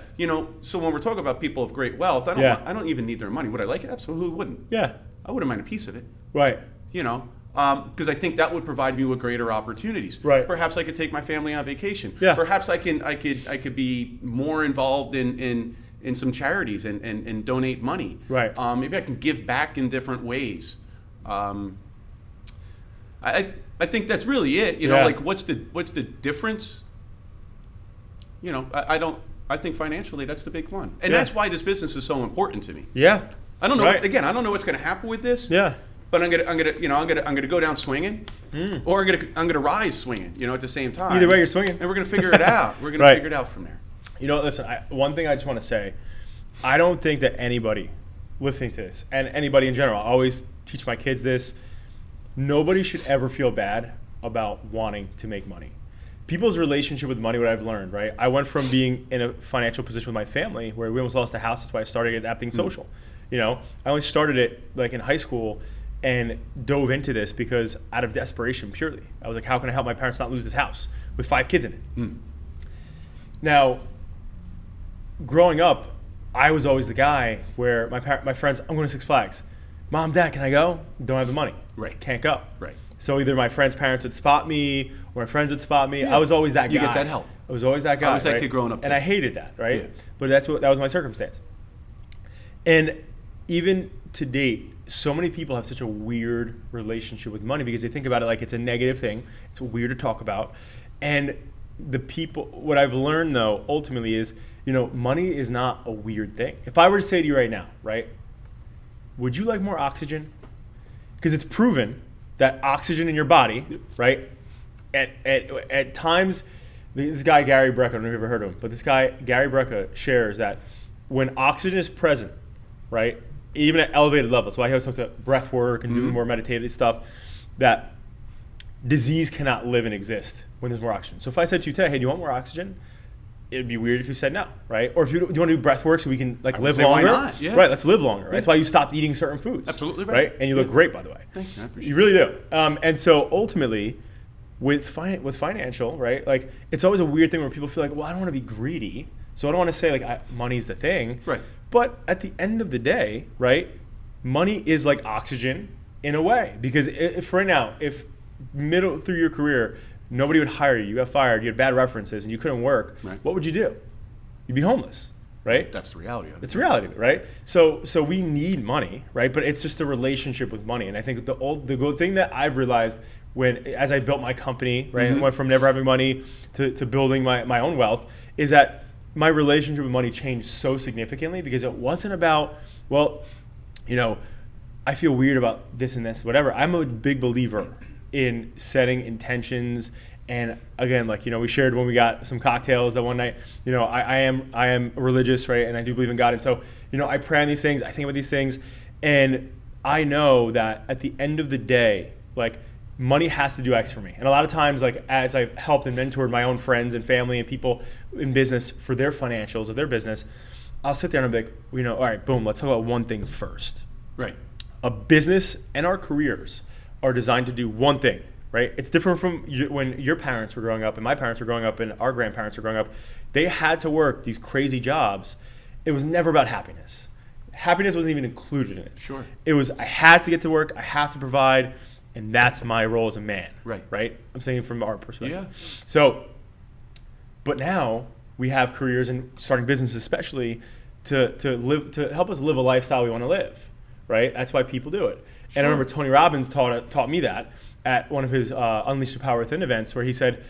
So when we're talking about people of great wealth, Yeah. I don't even need their money. Would I like it? Absolutely wouldn't. Yeah. I wouldn't mind a piece of it. Right. Because I think that would provide me with greater opportunities. Right. Perhaps I could take my family on vacation. Yeah. Perhaps I could be more involved in some charities and donate money. Right. Maybe I can give back in different ways. I think that's really it. Yeah. What's the difference? I think financially that's the big one, and Yeah. that's why this business is so important to me. Yeah. I don't know. Right. Again, I don't know what's going to happen with this. Yeah. But I'm gonna go down swinging, or I'm gonna rise swinging. At the same time. Either way, you're swinging. and we're gonna figure it out. We're gonna Right. figure it out from there. Listen, one thing I just want to say, I don't think that anybody listening to this, and anybody in general, I always teach my kids this, nobody should ever feel bad about wanting to make money. People's relationship with money, what I've learned, right? I went from being in a financial position with my family where we almost lost the house. That's why I started adapting social. I only started it in high school and dove into this because out of desperation purely. I was like, how can I help my parents not lose this house with 5 kids in it? Now, growing up, I was always the guy where my friends, I'm going to Six Flags. Mom, Dad, can I go? Don't have the money. Right. Can't go. Right. So either my friends' parents would spot me or my friends would spot me. Yeah. I was always that guy. You get that help. I was always that guy. I was that right? kid growing up, too. And I hated that, right? Yeah. But that was my circumstance. And even to date, so many people have such a weird relationship with money because they think about it like it's a negative thing. It's weird to talk about. And what I've learned though, ultimately is, money is not a weird thing. If I were to say to you right now, right, would you like more oxygen? Because it's proven that oxygen in your body, right, at times, this guy, Gary Brecka, I don't know if you've ever heard of him, but this guy, Gary Brecka, shares that when oxygen is present, right, even at elevated levels, so I have some breath work and doing more meditative stuff, that disease cannot live and exist when there's more oxygen. So if I said to you today, hey, do you want more oxygen? it'd be weird if you said no, right? Or if you do you want to do breath work so we can like live say, why longer? not? Yeah. Right, let's live longer. Right? That's why you stopped eating certain foods. Absolutely right. And you look great, by the way. Thank you. I appreciate You really do. And so ultimately, with financial, right? Like it's always a weird thing where people feel like, well, I don't want to be greedy, so I don't want to say like money's the thing. Right. But at the end of the day, right? Money is like oxygen in a way, because if right now, if middle through your career, nobody would hire you, you got fired, you had bad references, and you couldn't work, Right. what would you do? You'd be homeless, right? That's the reality of it. It's the reality of it, right? So we need money, right? But it's just a relationship with money. And I think the good thing that I've realized as I built my company, right, and went from never having money to building my own wealth, is that my relationship with money changed so significantly, because it wasn't about, well, I feel weird about this and this, whatever. I'm a big believer in setting intentions. And again, like, we shared when we got some cocktails that one night, I am religious, right? And I do believe in God. And so, I pray on these things, I think about these things, and I know that at the end of the day, like, money has to do X for me. And a lot of times, like, as I've helped and mentored my own friends and family and people in business for their financials of their business, I'll sit there and I'll be like, all right, boom, let's talk about one thing first. Right. A business and our careers are designed to do one thing, right? It's different from when your parents were growing up and my parents were growing up and our grandparents were growing up. They had to work these crazy jobs. It was never about happiness. Happiness wasn't even included in it. Sure. It was, I had to get to work, I have to provide, and that's my role as a man. Right? I'm saying from our perspective. Yeah. So, but now we have careers and starting businesses especially to help us live a lifestyle we want to live. Right? That's why people do it. Sure. And I remember Tony Robbins taught me that at one of his Unleash the Power Within events, where he said,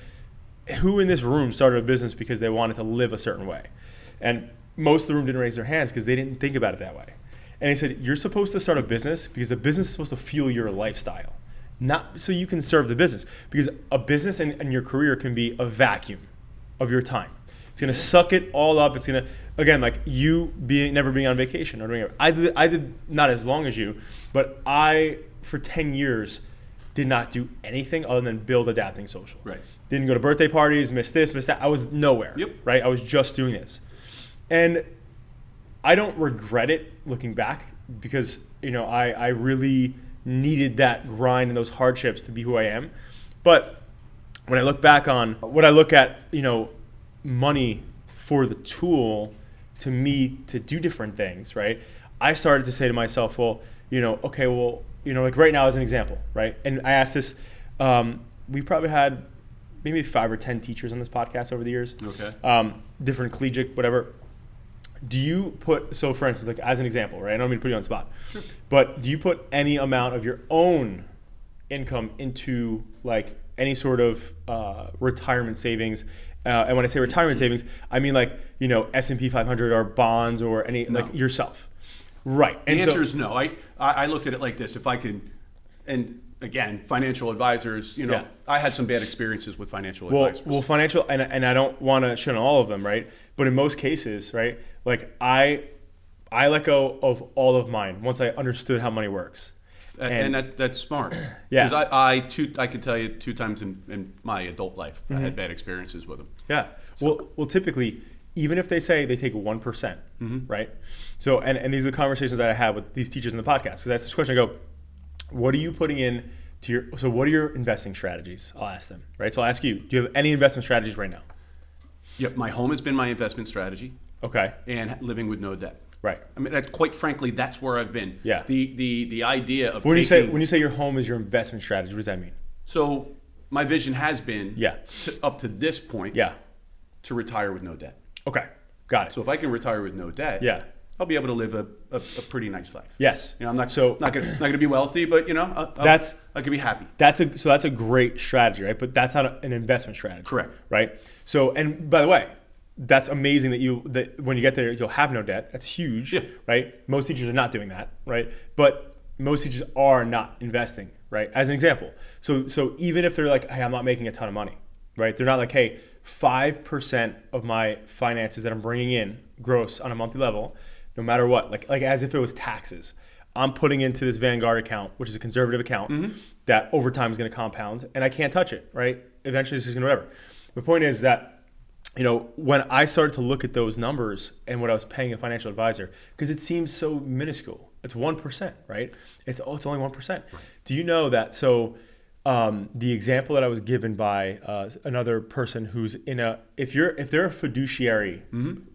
who in this room started a business because they wanted to live a certain way? And most of the room didn't raise their hands because they didn't think about it that way. And he said, you're supposed to start a business because the business is supposed to fuel your lifestyle, not so you can serve the business. Because a business and your career can be a vacuum of your time. It's going to suck it all up. It's going to, again, like you never being on vacation or doing it. I did not as long as you, but I, for 10 years, did not do anything other than build Adapting Social. Right. Didn't go to birthday parties, missed this, missed that. I was nowhere. Yep. Right? I was just doing this. And I don't regret it looking back, because, I really needed that grind and those hardships to be who I am. But when I look back on what I look at, money for the tool to me to do different things, right? I started to say to myself, well, okay, well, like right now as an example, right? And I asked this, we probably had maybe 5 or 10 teachers on this podcast over the years. Okay. Different collegiate, whatever. Do you put, so for instance, like as an example, right? I don't mean to put you on the spot, Sure. But do you put any amount of your own income into like any sort of retirement savings? And when I say retirement savings, I mean like, S&P 500 or bonds or any, No. like yourself. Right. The answer is no. I looked at it like this. If I can, and again, financial advisors, Yeah. I had some bad experiences with financial advisors. Well, financial, and I don't want to shit on all of them, right? But in most cases, right, like I let go of all of mine once I understood how money works. And that's smart. Yeah. Because I can tell you 2 times in my adult life, I had bad experiences with them. Yeah. So. Well, typically, even if they say they take 1%, right? So, and these are the conversations that I have with these teachers in the podcast. Because I ask this question, I go, what are you putting in to so what are your investing strategies? I'll ask them, right? So I'll ask you, do you have any investment strategies right now? Yep. My home has been my investment strategy. Okay. And living with no debt. Right. I mean, quite frankly, that's where I've been. Yeah. The idea of when you say your home is your investment strategy, what does that mean? So my vision has been up to this point to retire with no debt. Okay. Got it. So if I can retire with no debt, I'll be able to live a pretty nice life. Yes. I'm not gonna be wealthy, but I could be happy. That's a great strategy, right? But that's not an investment strategy. Correct. Right. So, and by the way, that's amazing that when you get there you'll have no debt. That's huge. Yeah. Right. Most teachers are not doing that. Right. But most teachers are not investing. Right. As an example. So even if they're like, hey, I'm not making a ton of money. Right. They're not like, hey, 5% of my finances that I'm bringing in gross on a monthly level, no matter what, like as if it was taxes, I'm putting into this Vanguard account, which is a conservative account that over time is going to compound, and I can't touch it, right? Eventually, this is going to whatever. The point is that when I started to look at those numbers and what I was paying a financial advisor, because it seems so minuscule. It's 1%, right? It's only 1%. Right. Do you know that? So the example that I was given by another person who's if they're a fiduciary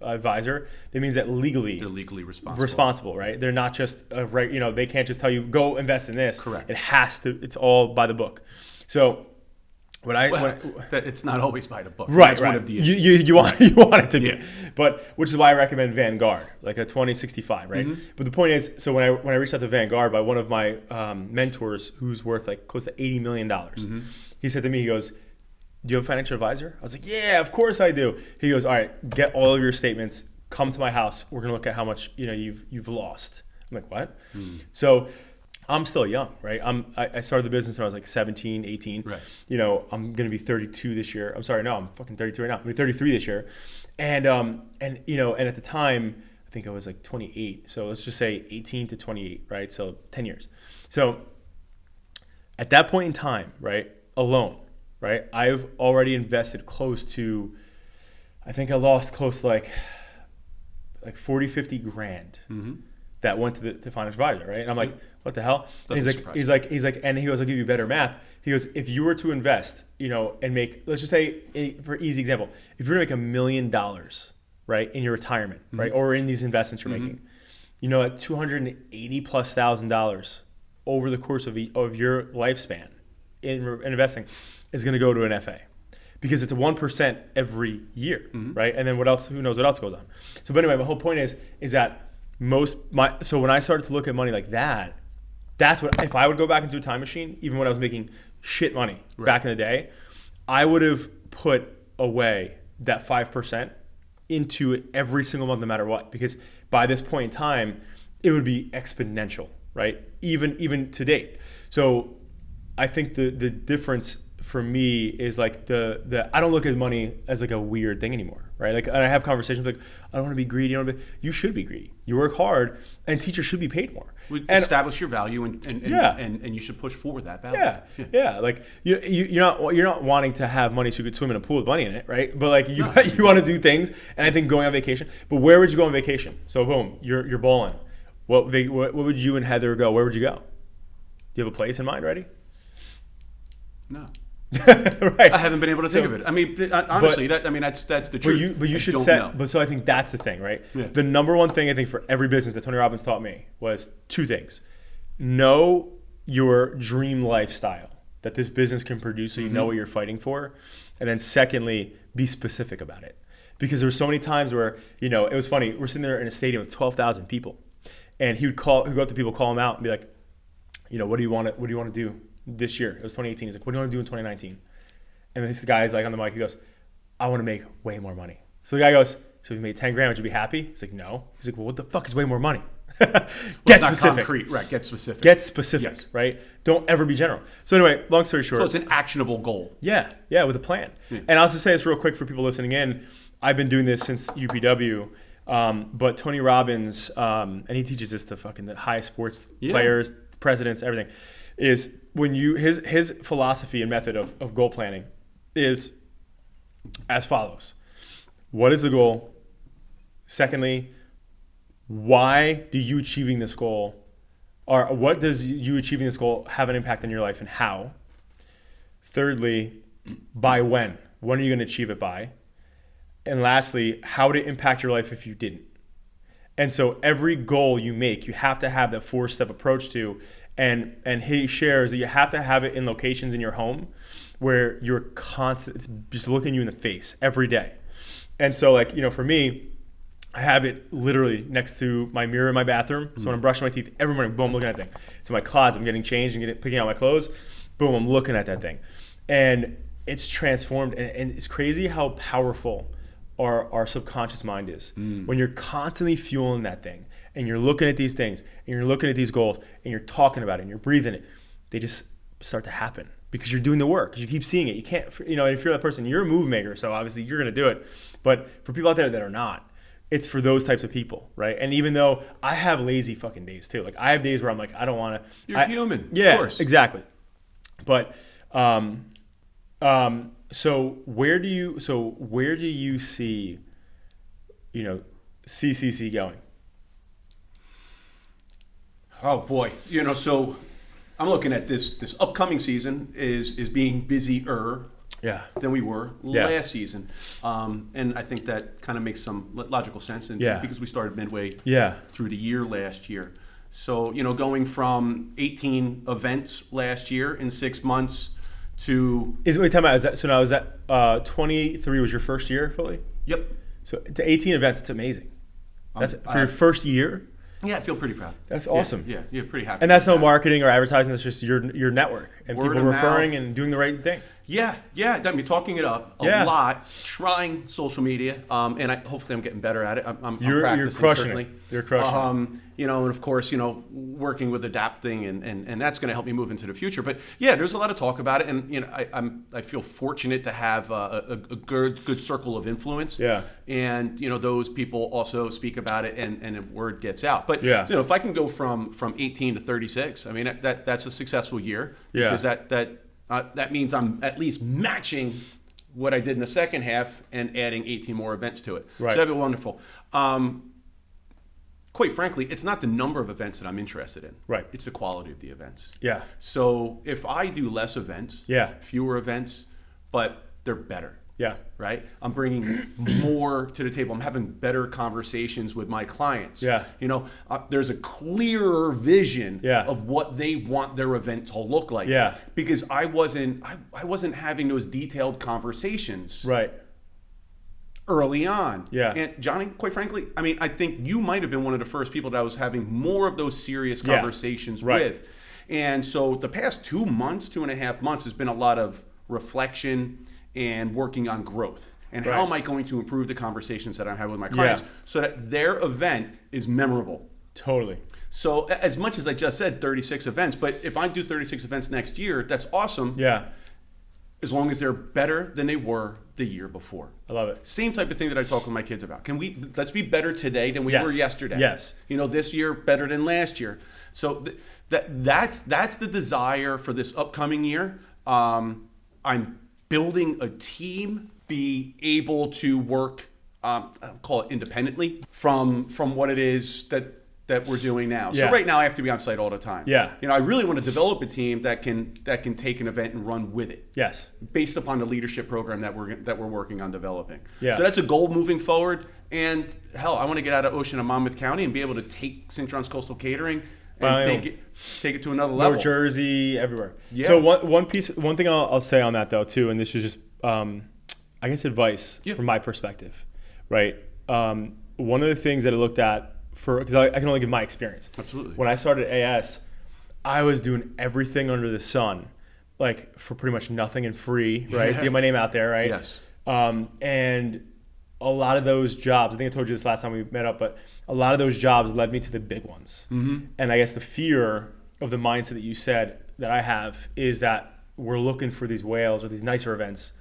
advisor, that means that they're legally responsible, right? They're not just they can't just tell you go invest in this. Correct. It's all by the book. So it's not always by the book. Right, That's right. one of the issues. You want it to be, Yeah. but which is why I recommend Vanguard, like a 2065, right? But the point is, so when I reached out to Vanguard by one of my mentors, who's worth like close to $80 million, he said to me, he goes, "Do you have a financial advisor?" I was like, "Yeah, of course I do." He goes, "All right, get all of your statements, come to my house. We're gonna look at how much you've lost." I'm like, "What?" So I'm still young, right? I started the business when I was like 17, 18. Right. I'm going to be 32 this year. I'm sorry, no, I'm fucking 32 right now. I'm going to be 33 this year. And at the time, I think I was like 28. So let's just say 18 to 28, right? So 10 years. So at that point in time, right, alone, right, I've already invested close to, I think I lost close to like 40, 50 grand. That went to the financial advisor, right? And I'm like, what the hell? And he's like, and he goes, I'll give you better math. He goes, if you were to invest, and make, let's just say, for easy example, if you're gonna make $1 million, right, in your retirement, right, or in these investments you're making, at $280,000+ over the course of your lifespan in investing is gonna go to an FA. Because it's a 1% every year, right? And then what else? Who knows what else goes on? So, but anyway, my whole point is that so when I started to look at money like that, that's what, if I would go back into a time machine, even when I was making shit money back in the day, I would have put away that 5% into it every single month, no matter what. Because by this point in time, it would be exponential, right? Even to date. So I think the difference for me is like I don't look at money as like a weird thing anymore, right? Like, and I have conversations like, I don't want to be greedy. You should be greedy. You work hard, and teachers should be paid more. Establish your value, and you should push forward that value. Yeah. Like you're not wanting to have money so you could swim in a pool with money in it, right? But like you want to do things, and I think going on vacation. But where would you go on vacation? So boom, you're bowling. What would you and Heather go? Where would you go? Do you have a place in mind already? No. Right. I haven't been able to think of it. I mean, honestly, that's the truth. But you should set. But so I think that's the thing, right? Yeah. The number one thing I think for every business that Tony Robbins taught me was two things: know your dream lifestyle that this business can produce, so you know what you're fighting for, and then secondly, be specific about it. Because there were so many times where it was funny. We're sitting there in a stadium with 12,000 people, and he'd go up to people, call them out, and be like, what do you want to do this year? It was 2018. He's like, what do you want to do in 2019? And this guy's like on the mic, he goes, I want to make way more money. So the guy goes, so if you made 10 grand, would you be happy? He's like, no. He's like, well, what the fuck is way more money? Get specific. Concrete. Right, get specific. Get specific, yes. Right? Don't ever be general. So anyway, long story short. So it's an actionable goal. Yeah, with a plan. Yeah. And I'll just say this real quick for people listening in. I've been doing this since UPW, but Tony Robbins, and he teaches this to fucking the high sports players, presidents, everything, is when his philosophy and method of goal planning is as follows. What is the goal? Secondly, why do you achieving this goal, or what does you achieving this goal have an impact on your life, and how? Thirdly, by when? When are you going to achieve it by? And lastly, how would it impact your life if you didn't? And so every goal you make, you have to have that 4-step approach to. And he shares that you have to have it in locations in your home where you're it's just looking you in the face every day. And so like, for me, I have it literally next to my mirror in my bathroom. So when I'm brushing my teeth every morning, boom, I'm looking at that thing. It's in my closet. I'm getting changed and picking out my clothes. Boom, I'm looking at that thing. And it's transformed. And it's crazy how powerful our subconscious mind is. When you're constantly fueling that thing, and you're looking at these things, and you're looking at these goals, and you're talking about it, and you're breathing it, they just start to happen because you're doing the work, because you keep seeing it. You can't, and if you're that person, you're a move maker, so obviously you're going to do it. But for people out there that are not, it's for those types of people, right? And even though I have lazy fucking days too. Like I have days where I'm like, I don't want to. You're human, yeah, of course. Exactly. But So where do you see, CCC going? Oh boy, so I'm looking at this upcoming season is being busier Yeah. than we were Yeah. last season, and I think that kind of makes some logical sense. And Yeah. because we started midway Yeah. through the year last year, so going from 18 events last year in 6 months to Wait, time out. Is that 23 was your first year fully? yep, So to 18 events, it's amazing. That's for I- your first year. yeah, I feel pretty proud. That's awesome. Yeah, pretty happy. And that's with no that. marketing or advertising. That's just your network and Word people of referring mouth. and doing the right thing. Yeah. I mean, talking it up a Yeah. lot, trying social media, and hopefully I'm getting better at it. I'm You're practicing, crushing certainly. it. You're crushing it. And of course, working with adapting, and that's going to help me move into the future. But yeah, there's a lot of talk about it, and I feel fortunate to have a good circle of influence. Yeah. And those people also speak about it, and the word gets out. But Yeah. if I can go from 18 to 36, I mean that's a successful year. Yeah. Because that means I'm at least matching what I did in the second half and adding 18 more events to it. Right. So that'd be wonderful. Quite frankly, it's not the number of events that I'm interested in. Right. It's the quality of the events. Yeah. So if I do less events, Yeah. fewer events, but they're better. Yeah. Right? I'm bringing more to the table. I'm having better conversations with my clients. Yeah. There's a clearer vision Yeah. of what they want their event to look like. Yeah. Because I wasn't having those detailed conversations Right. early on. Yeah. And Johnny, quite frankly, I mean, I think you might have been one of the first people that I was having more of those serious Yeah. conversations Right. with. And so the past 2.5 months has been a lot of reflection and working on growth. And how Right. am I going to improve the conversations that I'm having with my clients so that their event is memorable? Totally. So as much as I just said 36 events, but if I do 36 events next year, that's awesome. Yeah. As long as they're better than they were the year before. I love it. Same type of thing that I talk with my kids about. Let's be better today than we were yesterday. Yes. This year better than last year. So that's the desire for this upcoming year. I'm building a team, be able to work, I'll call it independently from what it is that we're doing now. So Yeah. right now I have to be on site all the time. Yeah. I really want to develop a team that can take an event and run with it. Yes. Based upon the leadership program that we're working on developing. Yeah. So that's a goal moving forward. And hell, I want to get out of Ocean and Monmouth County and be able to take Cintron's Coastal Catering and take it to another level. New Jersey, everywhere. Yeah. So one thing I'll say on that though too, and this is just I guess advice from my perspective, right? One of the things that I looked at because I can only give my experience. Absolutely. When I started AS, I was doing everything under the sun, like for pretty much nothing and free, right? To get my name out there, right? Yes. And a lot of those jobs, I think I told you this last time we met up, but a lot of those jobs led me to the big ones. Mm-hmm. And I guess the fear of the mindset that you said that I have is that we're looking for these whales or these nicer events,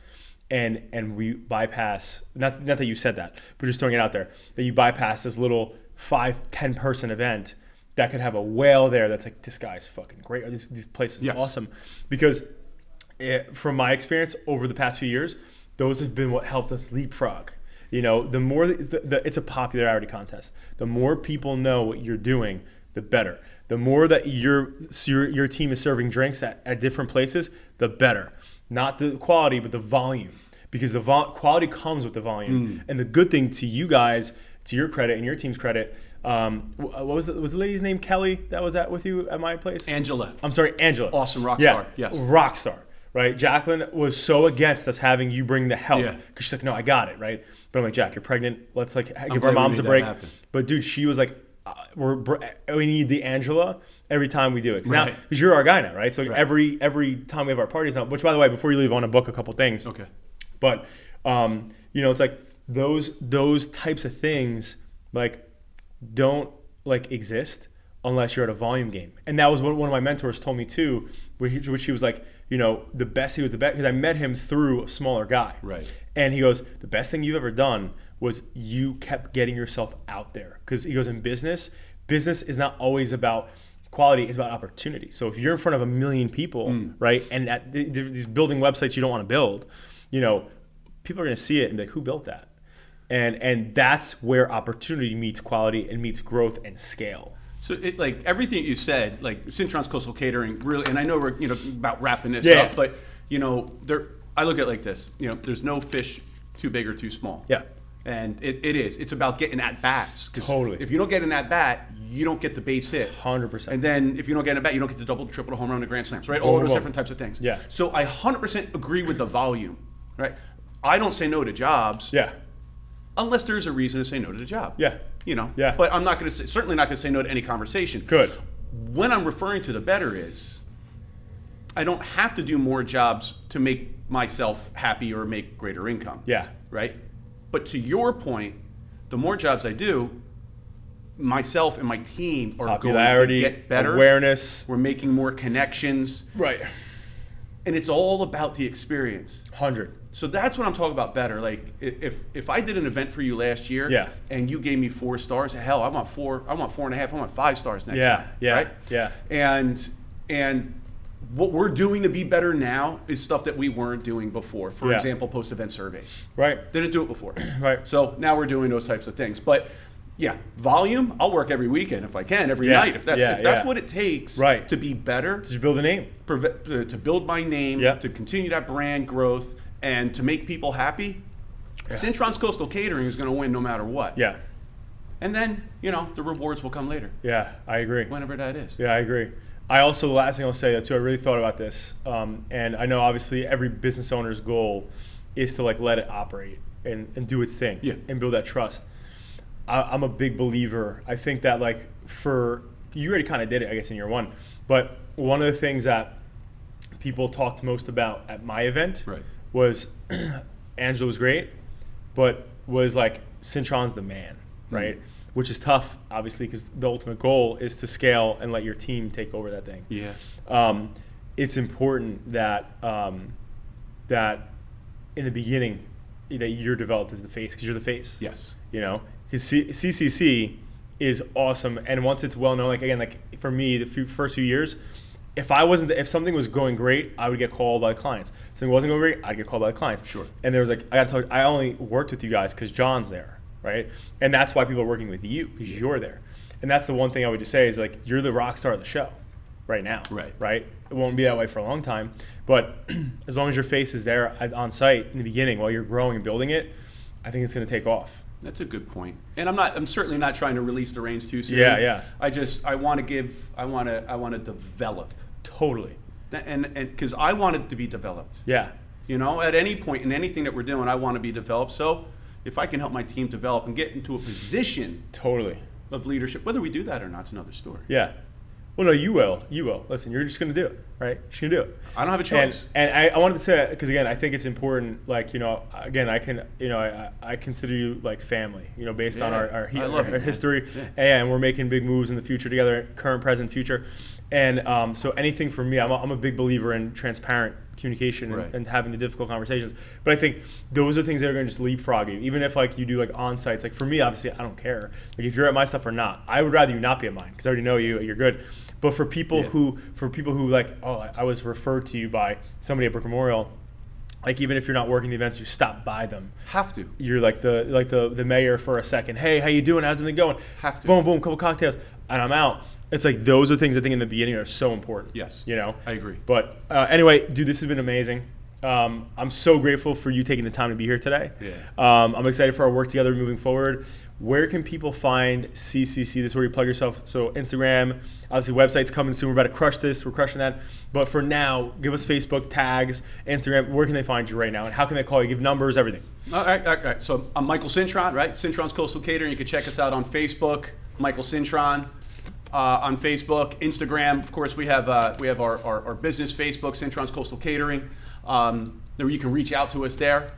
and we bypass, not that you said that, but just throwing it out there, that you bypass this little 5-10 person event that could have a whale there that's like, this guy's fucking great, or these places are awesome. Because from my experience over the past few years, those have been what helped us leapfrog. The more it's a popularity contest. The more people know what you're doing, the better. The more that your team is serving drinks at different places, the better. Not the quality, but the volume. Because the quality comes with the volume. And the good thing to you guys, to your credit and your team's credit, what was the lady's name? Kelly that was with you at my place? Angela. I'm sorry, Angela. Awesome rock star. Yeah, Yes. rock star. Right, Jacqueline was so against us having you bring the help Yeah. because she's like, no, I got it, right? But I'm like, Jack, you're pregnant. Let's give glad our we moms a made that break. happen. But dude, she was like, we need the Angela every time we do it. Right. Because you're our guy now, right? So Right. every time we have our parties now. Which, by the way, before you leave, I want to book a couple things. Okay. But it's like those types of things like don't like exist unless you're at a volume game. And that was what one of my mentors told me too, which he was like, he was the best because I met him through a smaller guy. Right. And he goes, the best thing you've ever done was you kept getting yourself out there. Because he goes, in business is not always about Quality is about opportunity. So if you're in front of a million people, right, and these building websites you don't want to build, people are going to see it and be like, who built that? And that's where opportunity meets quality and meets growth and scale. So like everything you said, like Cintron's Coastal Catering really, and I know we're about wrapping this Yeah. up, but I look at it like this. There's no fish too big or too small. Yeah. And it's about getting at bats. Totally. If you don't get an at bat, you don't get the base hit. 100%. And then if you don't get an at bat, you don't get the double, triple, the home run, the grand slams, right? All those different types of things. Yeah. So I 100% agree with the volume, right? I don't say no to jobs. Yeah. Unless there's a reason to say no to the job. Yeah. Yeah. But I'm not going to certainly not going to say no to any conversation. Good. When I'm referring to the better is, I don't have to do more jobs to make myself happy or make greater income. Yeah. Right? But to your point, the more jobs I do, myself and my team are Popularity, going to get better. Awareness. We're making more connections. Right. And it's all about the experience. 100. So that's what I'm talking about better. Like if I did an event for you last year, Yeah. and you gave me 4 stars, hell, I want 4.5, I want 5 stars next Yeah, time. yeah, right? yeah. And what we're doing to be better now is stuff that we weren't doing before. For Yeah. example, post-event surveys. Right. Didn't do it before. Right. So now we're doing those types of things. But yeah, volume, I'll work every weekend if I can, every Yeah, night. If that's what it takes Right. to be better, Did you build a name? to build my name, Yeah. to continue that brand growth, and to make people happy, Cintron's Coastal Catering is going to win no matter what. Yeah. And then, the rewards will come later, Yeah, I agree. whenever that is. Yeah, I agree. I also, the last thing I'll say too, I really thought about this, and I know obviously every business owner's goal is to let it operate and do its thing, Yeah. and build that trust. I'm a big believer. I think that you already kind of did it, I guess, in year one, but one of the things that people talked most about at my event Right. was Angela was great, but was Cintron's the man, right? Which is tough, obviously, because the ultimate goal is to scale and let your team take over that thing. Yeah. It's important that that in the beginning that you're developed as the face, because you're the face. Yes. Because CCC is awesome, and once it's well known, for me, the first few years, if something was going great, I would get called by clients. If something wasn't going great, I'd get called by clients. Sure. And there was I only worked with you guys because John's there, right? And that's why people are working with you, because you're there. And that's the one thing I would just say is you're the rock star of the show right now. Right. Right? It won't be that way for a long time. But as long as your face is there on site in the beginning while you're growing and building it, I think it's going to take off. That's a good point. And I'm certainly not trying to release the reins too soon. Yeah, yeah. I want to develop. Totally. And because I want it to be developed. Yeah. At any point in anything that we're doing, I want to be developed. So if I can help my team develop and get into a position Totally. of leadership, whether we do that or not, it's another story. Yeah. Well, no, you will. You will. Listen, you're just going to do it, right? You're just going to do it. I don't have a choice. And I wanted to say that because, again, I think it's important, again, I consider you like family, based on our history. Yeah. And we're making big moves in the future together, current, present, future. And so anything for me, I'm a big believer in transparent communication and having the difficult conversations. But I think those are things that are going to just leapfrog you. Even if you do on-sites, for me, obviously, I don't care. If you're at my stuff or not, I would rather you not be at mine because I already know you, you're good. But for people who I was referred to you by somebody at Brick Memorial, even if you're not working the events, you stop by them. Have to. You're the mayor for a second. Hey, how you doing? How's it going? Have to. Boom, boom, couple cocktails, and I'm out. It's those are things I think in the beginning are so important. Yes. I agree. But anyway, dude, this has been amazing. I'm so grateful for you taking the time to be here today. Yeah. I'm excited for our work together moving forward. Where can people find CCC? This is where you plug yourself. So Instagram, obviously website's coming soon. We're about to crush this. We're crushing that. But for now, give us Facebook, tags, Instagram. Where can they find you right now? And how can they call you? Give numbers, everything. All right. So I'm Michael Cintron, right? Cintron's Coastal Catering. You can check us out on Facebook, Michael Cintron. On Facebook, Instagram, of course, we have our business Facebook, Cintron's Coastal Catering. There you can reach out to us there.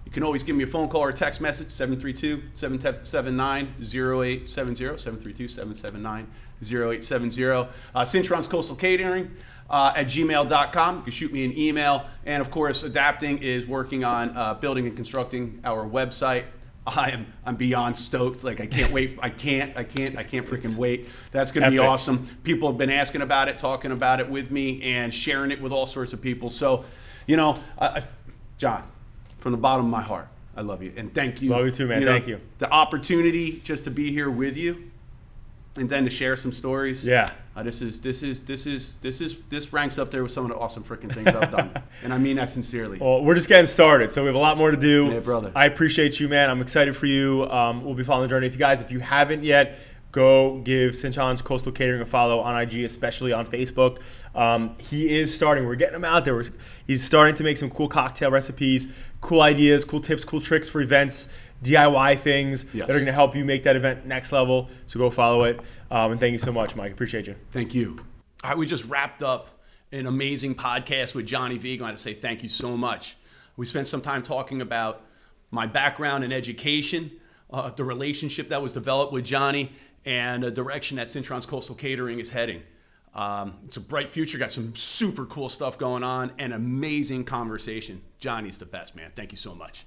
You can always give me a phone call or a text message, 732-779-0870, 732-779-0870. Cintron's Coastal Catering at gmail.com. You can shoot me an email. And of course, Adapting is working on building and constructing our website. I'm beyond stoked. Like I can't wait. I can't freaking wait. That's going to be awesome. People have been asking about it, talking about it with me, and sharing it with all sorts of people. So, John, from the bottom of my heart, I love you and thank you. Love you too, man. Thank you. The opportunity just to be here with you, and then to share some stories. Yeah. This ranks up there with some of the awesome freaking things I've done, and I mean that sincerely. Well, we're just getting started, so we have a lot more to do. Yeah, brother. I appreciate you, man. I'm excited for you. We'll be following the journey. If you haven't yet, go give Cintron Coastal Catering a follow on IG, especially on Facebook. He is starting. We're getting him out there. He's starting to make some cool cocktail recipes, cool ideas, cool tips, cool tricks for events, DIY things that are going to help you make that event next level. So go follow it. And thank you so much, Mike. Appreciate you. Thank you. All right, we just wrapped up an amazing podcast with Johnny V. I want to say thank you so much. We spent some time talking about my background in education, the relationship that was developed with Johnny, and the direction that Cintron's Coastal Catering is heading. It's a bright future. Got some super cool stuff going on and amazing conversation. Johnny's the best, man. Thank you so much.